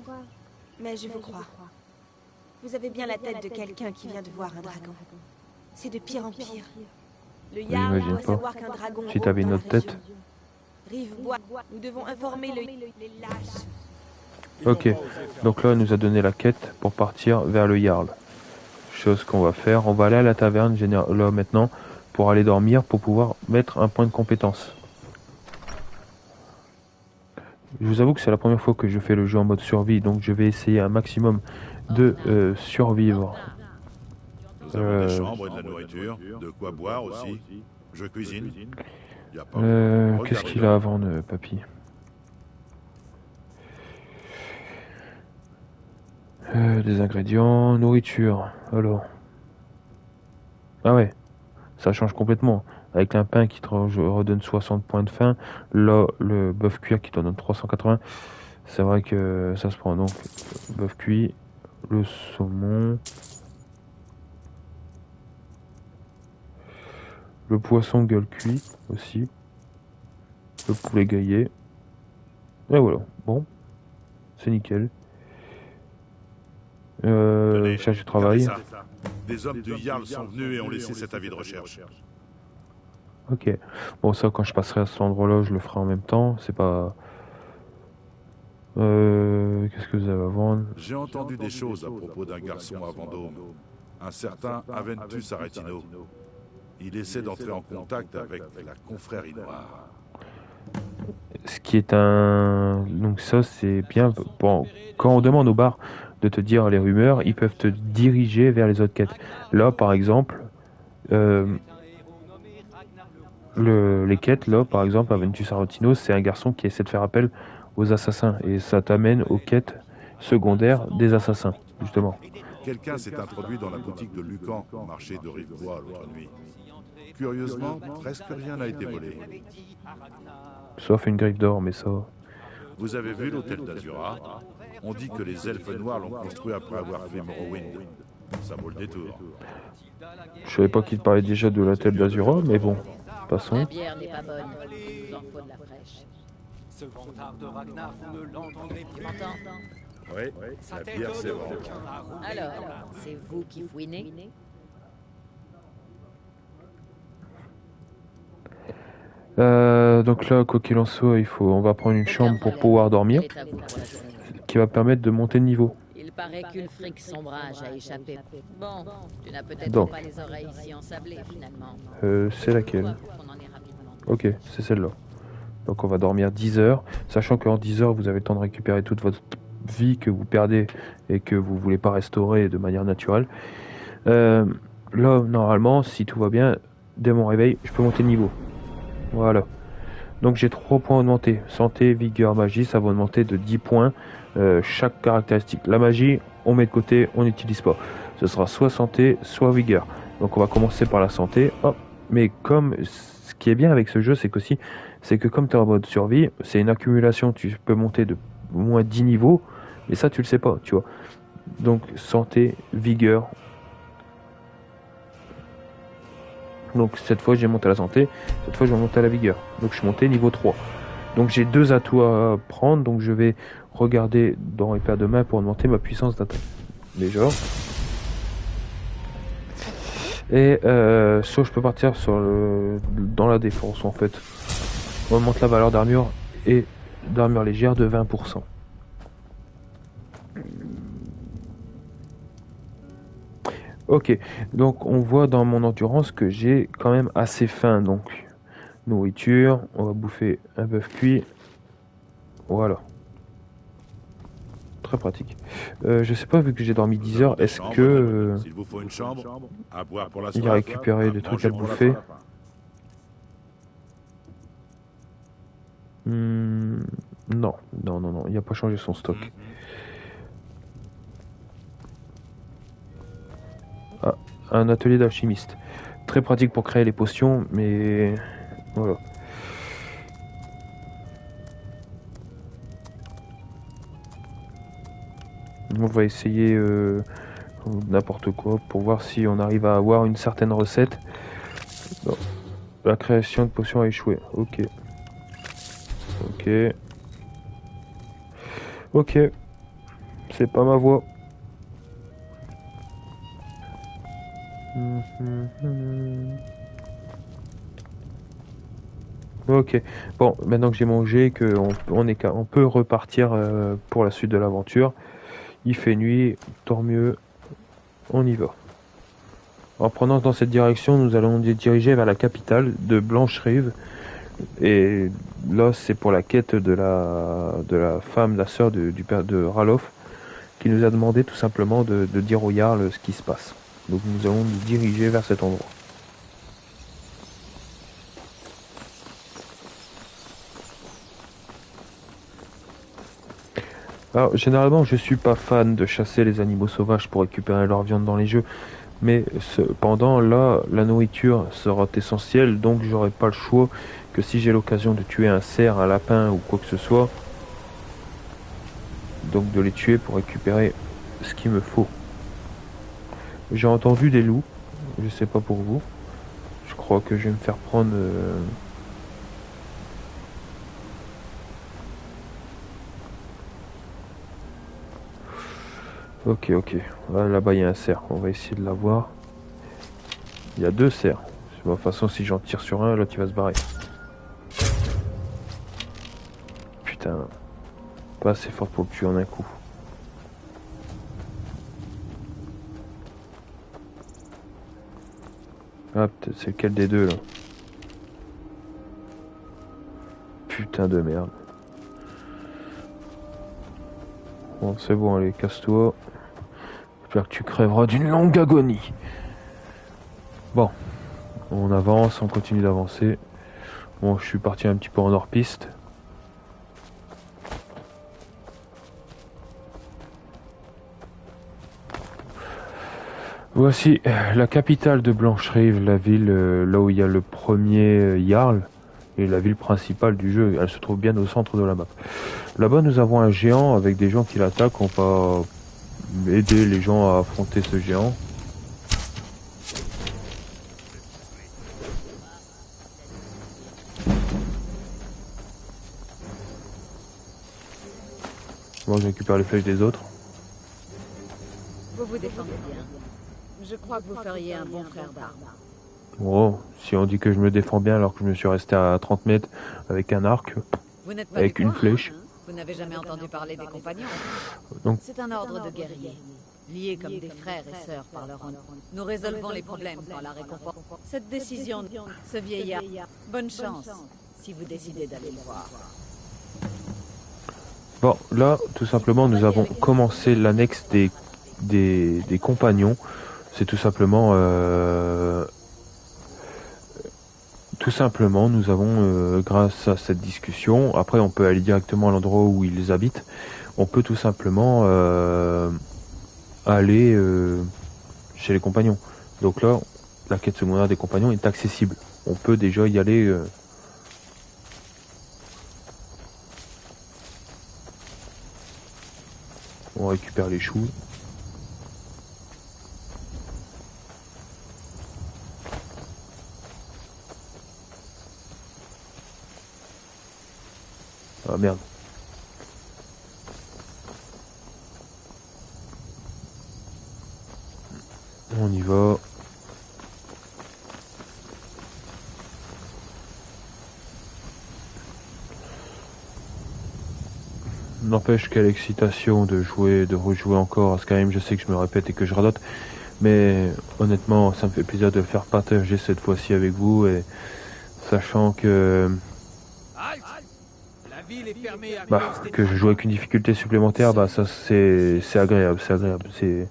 mais je vous crois. Vous avez bien la tête de quelqu'un qui vient de voir un dragon. C'est de pire en pire. Le Jarl J'imagine doit pas. savoir qu'un dragon Si rôde t'avais une dans la autre tête. région. Rive-Bois, nous devons informer les lâches. Ok, donc là, elle nous a donné la quête pour partir vers le Jarl. Chose qu'on va faire, on va aller à la taverne là maintenant pour aller dormir, pour pouvoir mettre un point de compétence. Je vous avoue que c'est la première fois que je fais le jeu en mode survie, donc je vais essayer un maximum de survivre. Nous avons des chambres et de la nourriture, de quoi boire aussi. Je cuisine. Y a pas Qu'est-ce qu'il a à vendre, papy? Des ingrédients, nourriture, alors. Ah ouais, ça change complètement. Avec un pain qui te redonne 60 points de faim, là, le bœuf cuit qui te donne 380, c'est vrai que ça se prend. Donc, bœuf cuit, le saumon, le poisson gueule cuit aussi, le poulet grillé, et voilà, bon, c'est nickel. Cherche du travail. Des hommes du Jarl sont venus et ont laissé cet avis de recherche. Ok. Bon, ça, quand je passerai à cet endroit-là, je le ferai en même temps. C'est pas... Qu'est-ce que vous avez à vendre? J'ai entendu des choses à propos d'un garçon à Vendôme, un certain Aventus Aretino. Il essaie d'entrer en contact avec la confrérie noire. Ce qui est un... Donc ça, c'est bien... Bon, quand on demande au bar de te dire les rumeurs, ils peuvent te diriger vers les autres quêtes. Là, par exemple... les quêtes, là, par exemple, Aventus Aretino, c'est un garçon qui essaie de faire appel aux assassins. Et ça t'amène aux quêtes secondaires des assassins, justement. Quelqu'un s'est introduit dans la boutique de Lucan, au marché de Rive-Bois, l'autre nuit. Curieusement, presque rien n'a été volé. Sauf une griffe d'or, mais ça... Vous avez vu l'hôtel d'Azura? On dit que les elfes noirs l'ont construit après avoir fait Morrowind. Ça vaut le détour. Je savais pas qu'il te parlait déjà de l'hôtel d'Azura, mais bon, passons. La bière n'est pas bonne. Il nous en faut de la fraîche. Ce vantard de Ragnar, vous ne l'entendrez Tu plus. m'entends? Oui, la bière c'est bon. Alors, c'est vous qui fouinez? Donc là, quoi qu'il en soit, on va prendre une chambre pour pouvoir dormir, Elle est à vous pour la journée. qui va permettre de monter de niveau. Il paraît qu'Ulfric Sombrage a échappé. Bon, tu n'as peut-être Donc. pas les oreilles si ensablées finalement. C'est laquelle? On en est rapidement. Ok, c'est celle-là. Donc on va dormir 10 heures, sachant qu'en 10 heures, vous avez le temps de récupérer toute votre vie que vous perdez et que vous voulez pas restaurer de manière naturelle. Là, normalement, si tout va bien, dès mon réveil, je peux monter de niveau. Voilà. Donc j'ai 3 points augmentés. Santé, vigueur, magie, ça va augmenter de 10 points chaque caractéristique. La magie, on met de côté, on n'utilise pas. Ce sera soit santé, soit vigueur. Donc on va commencer par la santé. Hop. Mais comme ce qui est bien avec ce jeu, c'est que comme tu es en mode survie, c'est une accumulation. Tu peux monter de moins 10 niveaux, mais ça tu le sais pas, tu vois. Donc santé, vigueur. Donc cette fois j'ai monté à la santé, cette fois je vais monter à la vigueur. Donc je suis monté niveau 3. Donc j'ai 2 atouts à prendre, donc je vais regarder dans les paires de main pour augmenter ma puissance d'attaque. Déjà. Et soit je peux partir dans la défense en fait. On augmente la valeur d'armure et d'armure légère de 20%. Ok, donc on voit dans mon endurance que j'ai quand même assez faim, donc nourriture, on va bouffer un bœuf cuit, voilà, très pratique. Je sais pas, vu que j'ai dormi 10 heures, est-ce que S'il vous faut une chambre, à boire pour la il soirée, a récupéré des trucs à manger pour la bouffer? faim. Non, il n'a pas changé son stock. Ah, un atelier d'alchimiste. Très pratique pour créer les potions, mais Voilà. On va essayer n'importe quoi pour voir si on arrive à avoir une certaine recette. Non. La création de potions a échoué. Ok. Ok. Ok. C'est pas ma voix. Ok. Bon, maintenant que j'ai mangé, on peut repartir pour la suite de l'aventure. Il fait nuit, tant mieux. On y va. En prenant dans cette direction, nous allons nous diriger vers la capitale de Blancherive. Et là, c'est pour la quête de la femme, la sœur du père de Ralof, qui nous a demandé tout simplement de dire au Jarl ce qui se passe. Donc nous allons nous diriger vers cet endroit. Alors, généralement, je suis pas fan de chasser les animaux sauvages pour récupérer leur viande dans les jeux. Mais cependant, là, la nourriture sera essentielle, donc j'aurai pas le choix que si j'ai l'occasion de tuer un cerf, un lapin ou quoi que ce soit, donc de les tuer pour récupérer ce qu'il me faut. J'ai entendu des loups, je sais pas pour vous. Je crois que je vais me faire prendre... Ok, ok. Là-bas, il y a un cerf. On va essayer de l'avoir. Il y a 2 cerfs. De toute façon, si j'en tire sur un, l'autre, il va se barrer. Putain. Pas assez fort pour le tuer en un coup. Ah, peut-être c'est lequel des deux, là. Putain de merde. Bon, c'est bon, allez, casse-toi. J'espère que tu crèveras d'une longue agonie. Bon, on avance, on continue d'avancer. Bon, je suis parti un petit peu en hors-piste. Voici la capitale de Blancherive, la ville là où il y a le premier Jarl et la ville principale du jeu. Elle se trouve bien au centre de la map. Là-bas, nous avons un géant avec des gens qui l'attaquent. On va aider les gens à affronter ce géant. Moi, je récupère les flèches des autres. Vous vous défendez bien. Je crois que vous feriez un bon frère d'armes. Oh, si on dit que je me défends bien alors que je me suis resté à 30 mètres avec un arc, Vous n'êtes pas avec du une coin, flèche. hein? Vous n'avez jamais entendu parler des compagnons. Donc, C'est un ordre de guerriers, liés comme des frères et sœurs par leur honneur. Nous résolvons les problèmes par la récompense. Cette décision de ce vieillard, bonne chance si vous décidez d'aller le voir. bon, là, tout simplement, nous avons commencé l'annexe des compagnons. C'est tout simplement, nous avons, grâce à cette discussion, après on peut aller directement à l'endroit où ils habitent. On peut tout simplement aller chez les compagnons. Donc là, la quête secondaire des compagnons est accessible. On peut déjà y aller. On récupère les choux. Ah merde. On y va. N'empêche quelle excitation de rejouer encore à Skyrim. Je sais que je me répète et que je radote, mais honnêtement, ça me fait plaisir de le faire partager cette fois-ci avec vous, et sachant que que je joue avec une difficulté supplémentaire, bah ça c'est agréable, c'est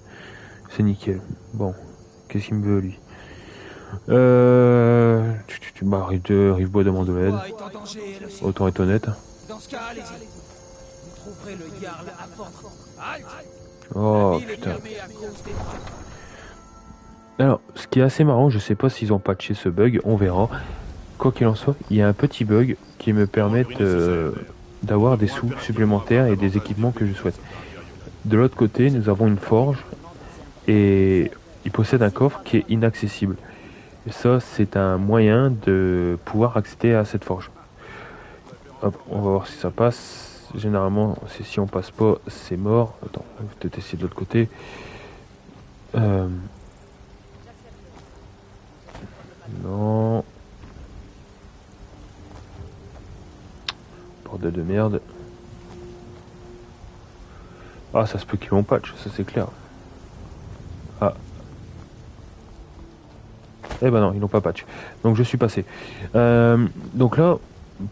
nickel. Bon, qu'est-ce qu'il me veut lui? Bah Rivebois demande de l'aide. Autant être honnête. Dans ce cas, allez-y. Vous trouverez le Jarl à Fort. Oh putain. Alors, ce qui est assez marrant, je sais pas s'ils ont patché ce bug, on verra. quoi qu'il en soit, il y a un petit bug qui me permet d'avoir des sous supplémentaires et des équipements que je souhaite. De l'autre côté, nous avons une forge et il possède un coffre qui est inaccessible. Et ça, c'est un moyen de pouvoir accéder à cette forge. Hop, on va voir si ça passe. Généralement, si on passe pas, c'est mort. Attends, on va peut-être essayer de l'autre côté. Non. Bordel de merde. Ah, ça se peut qu'ils l'ont patch, ça c'est clair. Ah. Eh ben non, ils l'ont pas patch. Donc je suis passé. Donc là,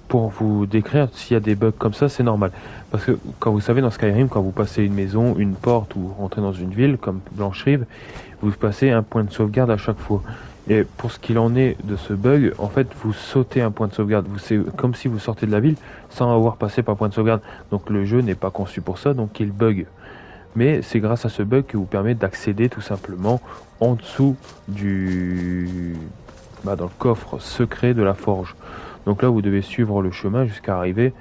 pour vous décrire, s'il y a des bugs comme ça, c'est normal. Parce que quand vous savez dans Skyrim, quand vous passez une maison, une porte ou rentrez dans une ville comme Blancherive, vous passez un point de sauvegarde à chaque fois. Et pour ce qu'il en est de ce bug, en fait, vous sautez un point de sauvegarde. C'est comme si vous sortez de la ville sans avoir passé par point de sauvegarde. Donc le jeu n'est pas conçu pour ça, donc il bug. Mais c'est grâce à ce bug qui vous permet d'accéder tout simplement en dessous dans le coffre secret de la forge. Donc là, vous devez suivre le chemin jusqu'à arriver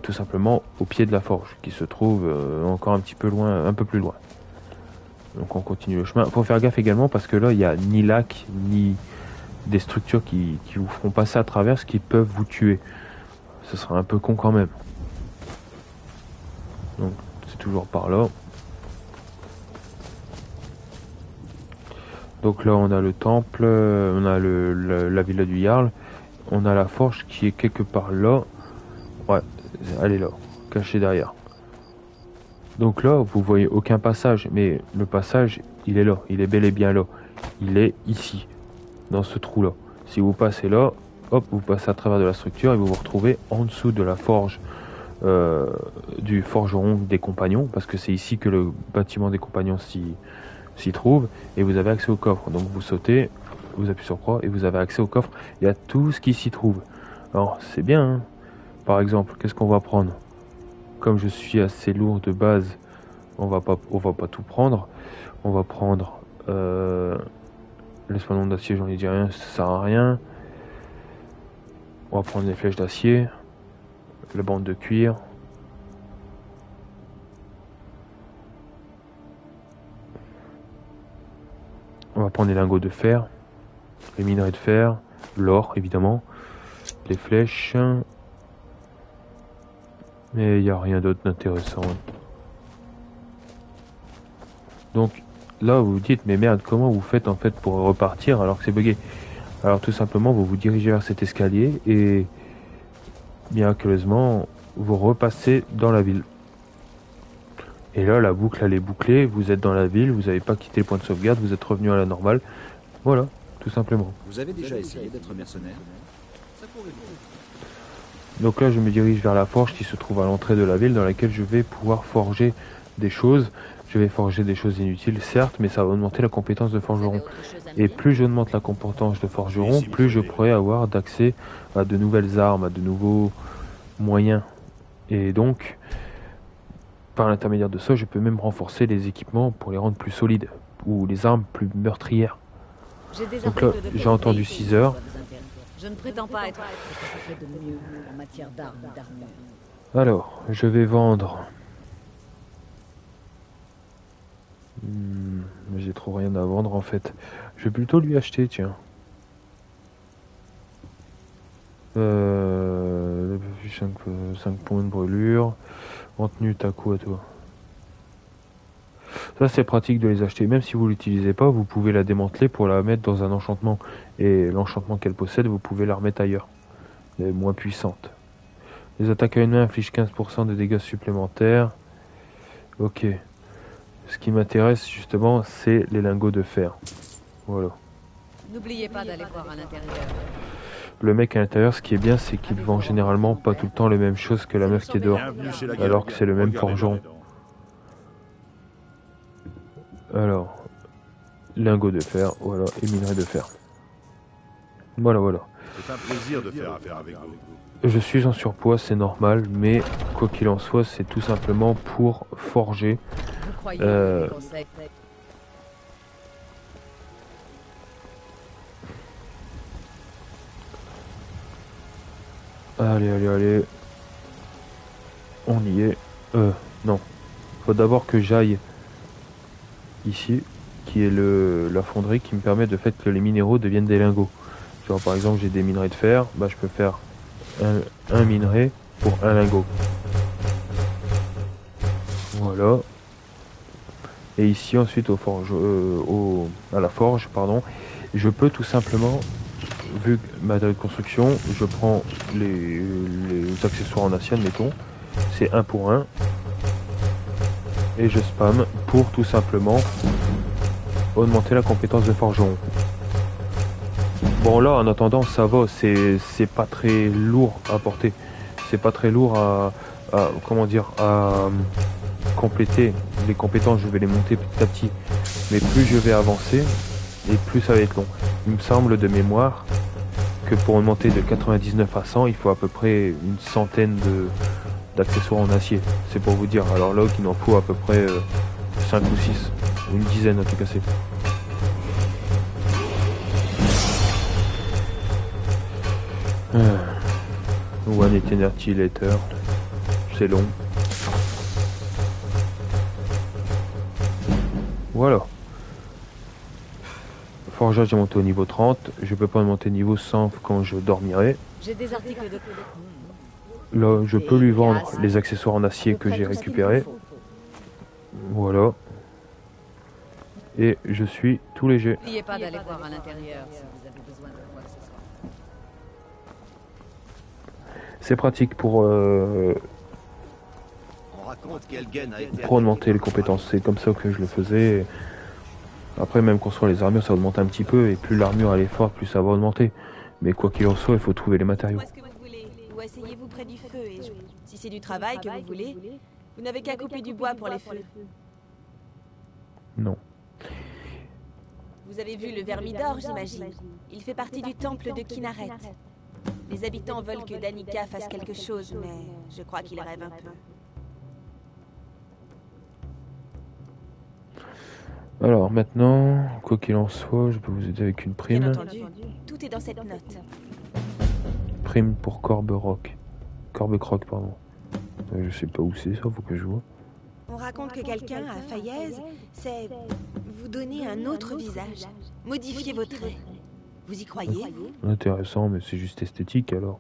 tout simplement au pied de la forge, qui se trouve encore un petit peu loin, un peu plus loin. Donc on continue le chemin. Faut faire gaffe également parce que là, il n'y a ni lac, ni des structures qui vous feront passer à travers, ce qui peuvent vous tuer. Ce sera un peu con quand même. Donc c'est toujours par là. Donc là on a le temple, on a la villa du Jarl, on a la forge qui est quelque part là. Ouais, elle est là, cachée derrière. Donc là vous voyez aucun passage, mais le passage il est là, il est bel et bien là. Il est ici, dans ce trou là. Si vous passez là, hop, vous passez à travers de la structure et vous vous retrouvez en dessous de la forge du forgeron des compagnons, parce que c'est ici que le bâtiment des compagnons s'y trouve, et vous avez accès au coffre. Donc vous sautez, vous appuyez sur croix et vous avez accès au coffre. Il y a tout ce qui s'y trouve. Alors c'est bien, hein. Par exemple, qu'est-ce qu'on va prendre? Comme je suis assez lourd de base, on va pas tout prendre. On va prendre l'espadon d'acier, j'en ai dit rien, ça sert à rien. On va prendre les flèches d'acier, la bande de cuir. On va prendre les lingots de fer, les minerais de fer, l'or évidemment, les flèches. Mais il n'y a rien d'autre d'intéressant. Donc là vous vous dites mais merde, comment vous faites en fait pour repartir alors que c'est bugué? Alors tout simplement vous vous dirigez vers cet escalier et miraculeusement vous repassez dans la ville. Et là la boucle elle est bouclée, vous êtes dans la ville, vous n'avez pas quitté le point de sauvegarde, vous êtes revenu à la normale. Voilà, tout simplement. Vous avez déjà essayé d'être mercenaire? Ça pourrait vous. Donc là je me dirige vers la forge qui se trouve à l'entrée de la ville, dans laquelle je vais pouvoir forger des choses. Je vais forger des choses inutiles certes, mais ça va augmenter la compétence de forgeron. Et plus j'augmente la compétence de forgeron, plus je pourrai avoir d'accès à de nouvelles armes, à de nouveaux moyens. Et donc, par l'intermédiaire de ça, je peux même renforcer les équipements pour les rendre plus solides, ou les armes plus meurtrières. Donc là, j'ai entendu 6 heures. Je ne prétends pas être ce que ça fait de mieux en matière d'armes et d'armure. Alors, je vais vendre. J'ai trop rien à vendre en fait. Je vais plutôt lui acheter, tiens. 5 points de brûlure. En tenue, t'as quoi toi? Ça c'est pratique de les acheter. Même si vous l'utilisez pas, vous pouvez la démanteler pour la mettre dans un enchantement. Et l'enchantement qu'elle possède, vous pouvez la remettre ailleurs. Elle est moins puissante. Les attaques à une main infligent 15% de dégâts supplémentaires. Ok. Ce qui m'intéresse justement, c'est les lingots de fer. Voilà. N'oubliez pas d'aller voir à l'intérieur. Le mec à l'intérieur, ce qui est bien, c'est qu'il vend généralement pas tout le temps les mêmes choses que la meuf qui est dehors. Alors que c'est le même forgeron. Alors, lingots de fer, voilà, et minerais de fer. Voilà, voilà. C'est un plaisir de faire affaire avec vous. Je suis en surpoids, c'est normal, mais quoi qu'il en soit, c'est tout simplement pour forger. Vous croyez à mes conseils? Allez, allez, allez. On y est. Non. Faut d'abord que j'aille ici, qui est la fonderie qui me permet de faire que les minéraux deviennent des lingots. Genre, par exemple, j'ai des minerais de fer, bah je peux faire un minerai pour un lingot. Voilà. Et ici ensuite à la forge, pardon, je peux tout simplement, vu que matériel de construction, je prends les accessoires en acier, admettons, c'est 1 pour 1, et je spam pour tout simplement augmenter la compétence de forgeron. Bon là en attendant ça va, c'est pas très lourd à porter, c'est pas très lourd à compléter les compétences, je vais les monter petit à petit, mais plus je vais avancer et plus ça va être long. Il me semble de mémoire que pour monter de 99 à 100 il faut à peu près une centaine d'accessoires en acier, c'est pour vous dire. Alors là il en faut à peu près 5 ou 6, une dizaine en tout cas. C'est One Eternity Later, c'est long. Voilà. Forgeage est monté au niveau 30. Je peux pas monter niveau 100 quand je dormirai. J'ai des articles de... Là, je peux lui vendre les accessoires en acier que j'ai récupérés. Voilà. Et je suis tout léger. N'oubliez pas d'aller voir à l'intérieur si vous avez besoin de quoi que ce soit. C'est pratique pour augmenter les compétences. C'est comme ça que je le faisais. Après, même construire les armures, ça augmente un petit peu. Et plus l'armure elle est forte, plus ça va augmenter. Mais quoi qu'il en soit, il faut trouver les matériaux. Est-ce que vous voulez, ou asseyez-vous près du feu et jouez. Si c'est du travail que vous voulez, vous n'avez qu'à couper du bois pour les feux. Non. Vous avez vu le Vermidor, j'imagine. Il fait partie du temple de Kinaret. Les habitants veulent que Danica fasse quelque chose, mais je crois qu'il rêve un peu. Alors maintenant, quoi qu'il en soit, je peux vous aider avec une prime. Bien entendu, tout est dans cette note. Prime pour Corbe-Croc, pardon. Je sais pas où c'est ça, faut que je vois. On raconte que quelqu'un à Fayez sait vous donner un autre visage, modifier vos traits. Vous y croyez? Intéressant, mais c'est juste esthétique alors.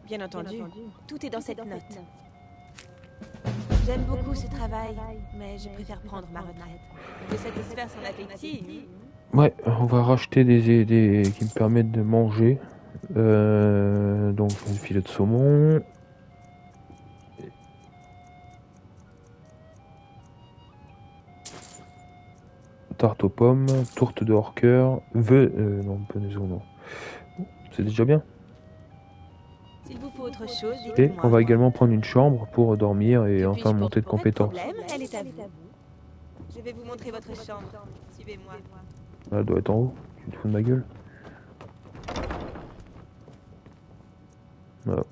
Bien entendu, tout est dans cette note. J'aime beaucoup ce travail, mais je préfère prendre ma retraite. On peut satisfaire son appétit. Ouais, on va racheter des qui me permettent de manger. Donc un filet de saumon. Tarte aux pommes, tourte de hors-cœur, non, penaison, non. C'est déjà bien. S'il vous faut autre chose, et on va également prendre une chambre pour dormir et enfin monter de compétences. Elle est à vous. Je vais vous montrer votre chambre. Suivez-moi. Elle doit être en haut. Tu te fous de ma gueule? Voilà.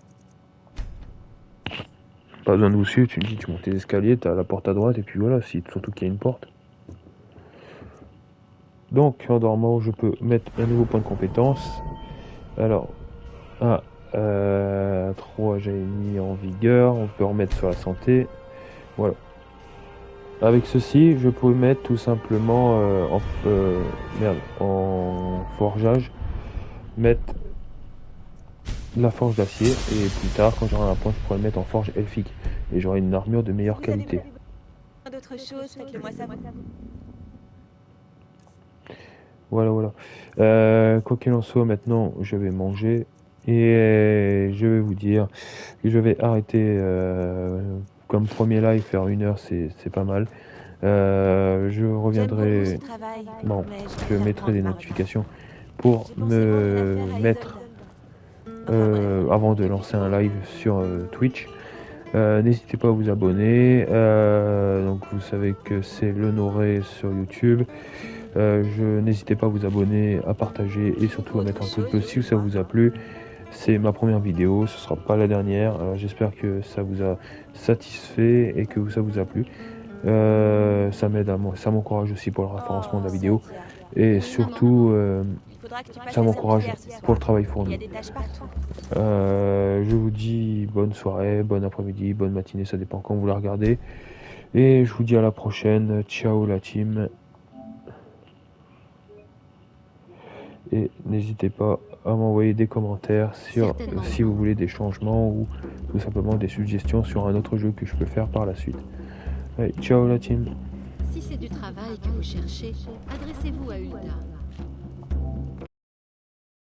Pas besoin de vous suivre, tu me dis, tu montes les escaliers, t'as la porte à droite et puis voilà, surtout qu'il y a une porte. Donc en dormant, je peux mettre un nouveau point de compétence. Alors, 3 j'ai mis en vigueur, on peut remettre sur la santé. Voilà. Avec ceci, je peux mettre tout simplement en forgeage, mettre la forge d'acier et plus tard, quand j'aurai un point, je pourrai le mettre en forge elfique et j'aurai une armure de meilleure qualité. D'autres choses, faites-le moi savoir. Voilà. Quoi qu'il en soit, maintenant, je vais manger et je vais vous dire que je vais arrêter comme premier live, faire 1 heure, c'est pas mal. Je reviendrai. Bon, je mettrai des notifications pour me mettre avant de lancer un live sur Twitch. N'hésitez pas à vous abonner. Donc vous savez que c'est l'honoré sur YouTube. N'hésitez pas à vous abonner, à partager et surtout à mettre un pouce bleu si ça vous a plu. C'est ma première vidéo, ce sera pas la dernière. Alors j'espère que ça vous a satisfait et que ça vous a plu. Ça m'aide ça m'encourage aussi pour le référencement de la vidéo. Et surtout, Faudra que tu passes Ça la m'encourage serpillière ce soir. pour le travail Il y a fourni. des tâches partout. Je vous dis bonne soirée, bon après-midi, bonne matinée, ça dépend quand vous la regardez. Et je vous dis à la prochaine. Ciao la team. Et n'hésitez pas à m'envoyer des commentaires sur si vous voulez des changements ou tout simplement des suggestions sur un autre jeu que je peux faire par la suite. Allez, ciao la team. Si c'est du travail que vous cherchez, adressez-vous à Hulda.